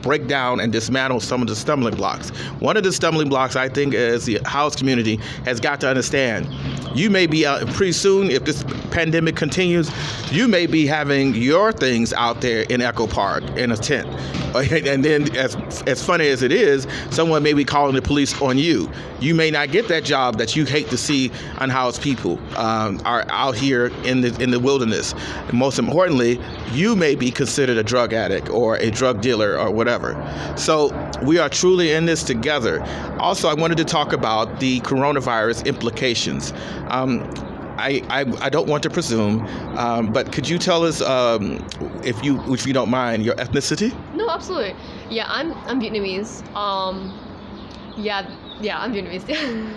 break down and dismantle some of the stumbling blocks. One of the stumbling blocks, I think, is the house community has got to understand. You may be out pretty soon, if this pandemic continues, you may be having your things out there in Echo Park in a tent. And then, as funny as it is, someone may be calling the police on you. You may not get that job that you hate to see unhoused people are out here in the wilderness. And most importantly, you may be considered a drug addict or a drug dealer or whatever. So we are truly in this together. Also, I wanted to talk about the coronavirus implications. I don't want to presume, but could you tell us, if you don't mind, your ethnicity? No, absolutely. Yeah, I'm Vietnamese. Yeah, I'm Vietnamese.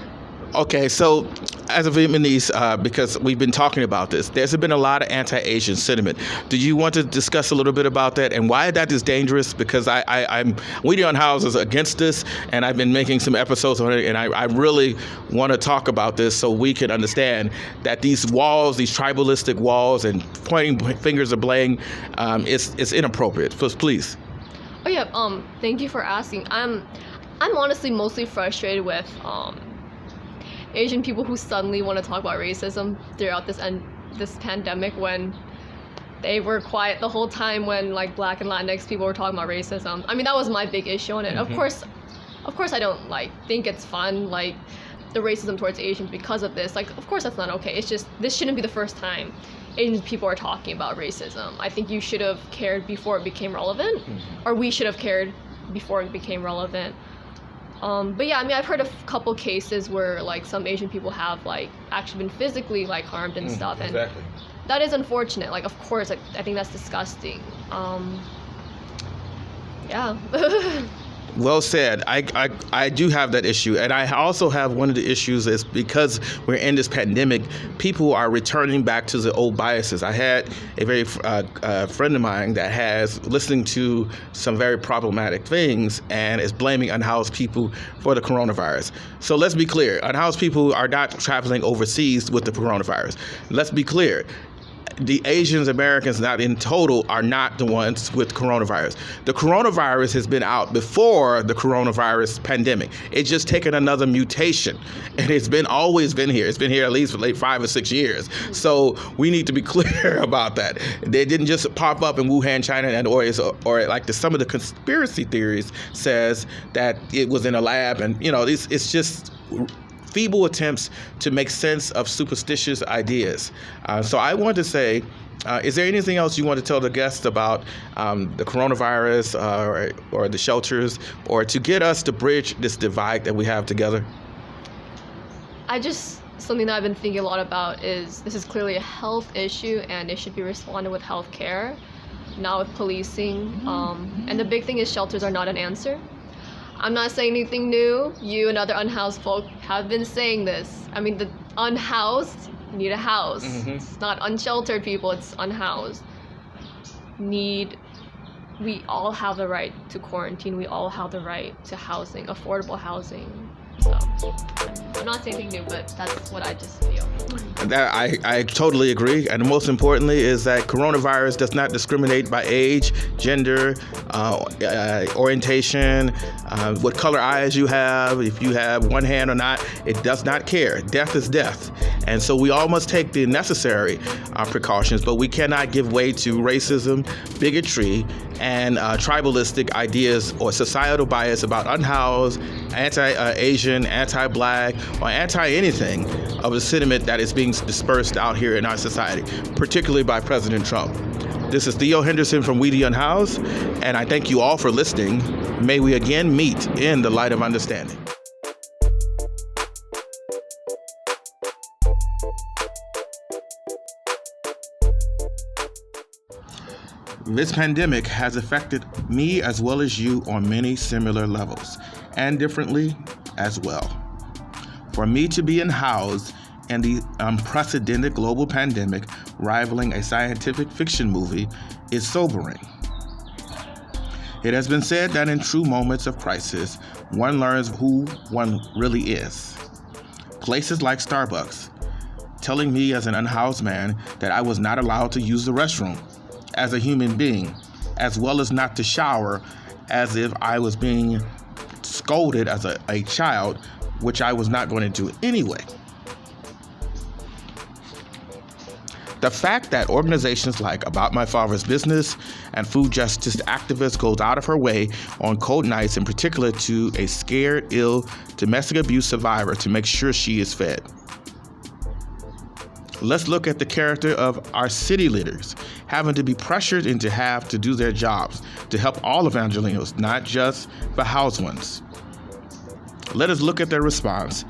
Okay, so as a Vietnamese, because we've been talking about this, there's been a lot of anti-Asian sentiment. Do you want to discuss a little bit about that and why that is dangerous? Because I'm We Unhoused is against this, and I've been making some episodes on it, and I really want to talk about this so we can understand that these walls, these tribalistic walls, and pointing fingers of blame, it's inappropriate. So please. Oh yeah. Thank you for asking. I'm honestly mostly frustrated with Asian people who suddenly want to talk about racism throughout this pandemic when they were quiet the whole time when like Black and Latinx people were talking about racism. I mean, that was my big issue on it. Mm-hmm. Of course I don't think it's fun, like the racism towards Asians because of this. Like, of course that's not okay. It's just, this shouldn't be the first time Asian people are talking about racism. I think you should have cared before it became relevant, or we should have cared before it became relevant. But yeah, I mean, I've heard of a couple cases where like some Asian people have like actually been physically like harmed and stuff, and exactly. That is unfortunate. Like, of course, like, I think that's disgusting. Yeah. Well said. I do have that issue, and I also have one of the issues is because we're in this pandemic, people are returning back to the old biases. I had a very friend of mine that has listening to some very problematic things and is blaming unhoused people for the coronavirus. So let's be clear, unhoused people are not traveling overseas with the coronavirus. Let's be clear. The Asians, Americans, not in total, are not the ones with coronavirus. The coronavirus has been out before the coronavirus pandemic. It's just taken another mutation, and it's always been here. It's been here at least for like 5 or 6 years. So we need to be clear about that. They didn't just pop up in Wuhan, China, or like some of the conspiracy theories says that it was in a lab, and it's just feeble attempts to make sense of superstitious ideas. So I want to say, is there anything else you want to tell the guests about the coronavirus or the shelters, or to get us to bridge this divide that we have together? Something that I've been thinking a lot about is this is clearly a health issue, and it should be responded with health care, not with policing. And the big thing is shelters are not an answer. I'm not saying anything new. You and other unhoused folk have been saying this. I mean, the unhoused need a house. It's not unsheltered people, it's unhoused. We all have the right to quarantine. We all have the right to housing, affordable housing. So I'm not saying anything new, but that's what I just feel. I totally agree. And most importantly is that coronavirus does not discriminate by age, gender, orientation, what color eyes you have, if you have one hand or not. It does not care. Death is death. And so we all must take the necessary precautions, but we cannot give way to racism, bigotry, and tribalistic ideas or societal bias about unhoused, anti-Asian, anti-Black, or anti-anything of the sentiment that is being dispersed out here in our society, particularly by President Trump. This is Theo Henderson from We the Unhoused, and I thank you all for listening. May we again meet in the light of understanding. This pandemic has affected me as well as you on many similar levels, and differently as well. For me to be unhoused in the unprecedented global pandemic rivaling a scientific fiction movie is sobering. It has been said that in true moments of crisis, one learns who one really is. Places like Starbucks, telling me as an unhoused man that I was not allowed to use the restroom as a human being, as well as not to shower as if I was being scolded as a child, which I was not going to do anyway. The fact that organizations like About My Father's Business and food justice activists goes out of her way on cold nights, in particular to a scared, ill domestic abuse survivor to make sure she is fed. Let's look at the character of our city leaders, having to be pressured into have to do their jobs to help all Evangelinos, not just the housed ones. Let us look at their response.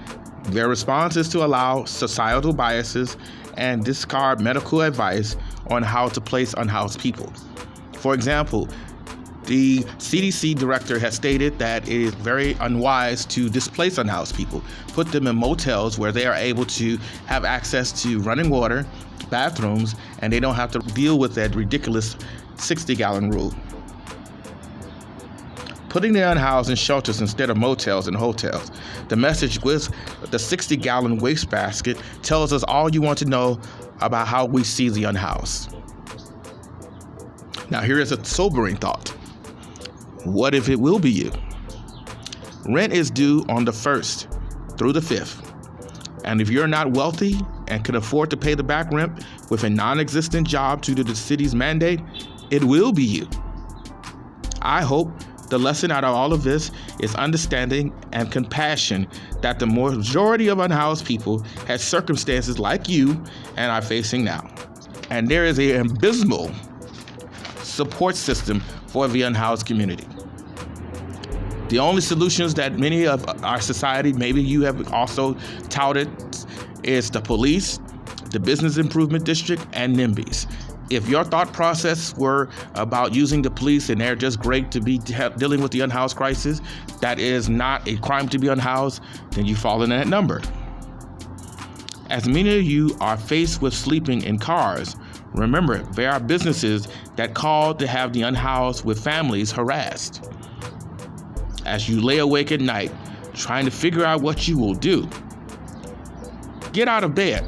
Their response is to allow societal biases and discard medical advice on how to place unhoused people. For example, the CDC director has stated that it is very unwise to displace unhoused people, put them in motels where they are able to have access to running water, bathrooms, and they don't have to deal with that ridiculous 60-gallon rule. Putting the unhoused in shelters instead of motels and hotels. The message with the 60-gallon wastebasket tells us all you want to know about how we see the unhoused. Now here is a sobering thought. What if it will be you? Rent is due on the 1st through the 5th. And if you're not wealthy and can afford to pay the back rent with a non-existent job due to the city's mandate, it will be you. I hope the lesson out of all of this is understanding and compassion that the majority of unhoused people have circumstances like you and are facing now. And there is an abysmal support system for the unhoused community. The only solutions that many of our society, maybe you have also touted, is the police, the Business Improvement District, and NIMBYs. If your thought process were about using the police and they're just great to be dealing with the unhoused crisis, that is not a crime to be unhoused, then you fall in that number. As many of you are faced with sleeping in cars, remember there are businesses that call to have the unhoused with families harassed. As you lay awake at night trying to figure out what you will do, get out of bed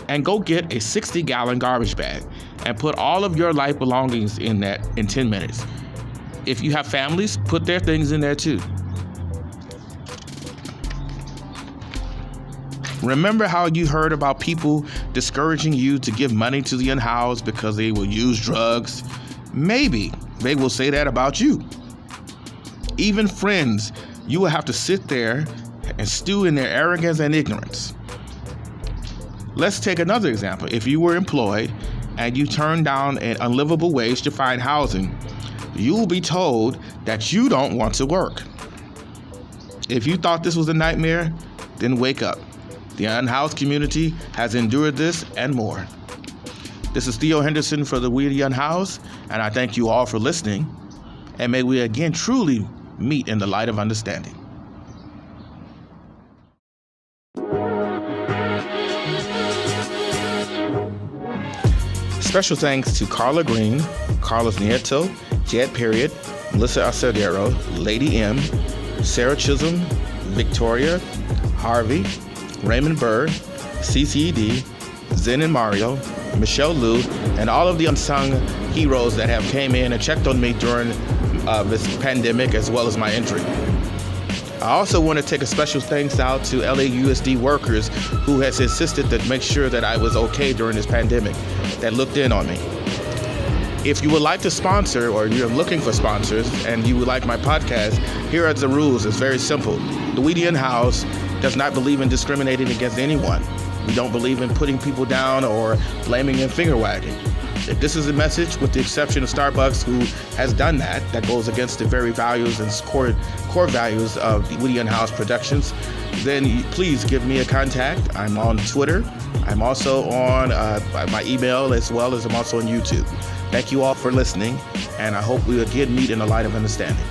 and go get a 60-gallon garbage bag and put all of your life belongings in that in 10 minutes. If you have families, put their things in there too. Remember how you heard about people discouraging you to give money to the unhoused because they will use drugs? Maybe they will say that about you. Even friends, you will have to sit there and stew in their arrogance and ignorance. Let's take another example. If you were employed and you turned down an unlivable wage to find housing, you will be told that you don't want to work. If you thought this was a nightmare, then wake up. The unhoused community has endured this and more. This is Theo Henderson for the We the Unhoused, and I thank you all for listening, and may we again truly meet in the light of understanding. Special thanks to Carla Green, Carlos Nieto, Jed Period, Melissa Acerdero, Lady M, Sarah Chisholm, Victoria, Harvey, Raymond Bird, CCD, Zen and Mario, Michelle Liu, and all of the unsung heroes that have came in and checked on me during this pandemic as well as my injury. I also want to take a special thanks out to LAUSD workers who has insisted to make sure that I was okay during this pandemic, that looked in on me. If you would like to sponsor or you're looking for sponsors and you would like my podcast, here are the rules. It's very simple. The We the Unhoused does not believe in discriminating against anyone. We don't believe in putting people down or blaming and finger wagging. If this is a message, with the exception of Starbucks, who has done that goes against the very values and core values of the We the Unhoused Productions, then please give me a contact. I'm on Twitter. I'm also on my email, as well as I'm also on YouTube. Thank you all for listening, and I hope we again meet in the light of understanding.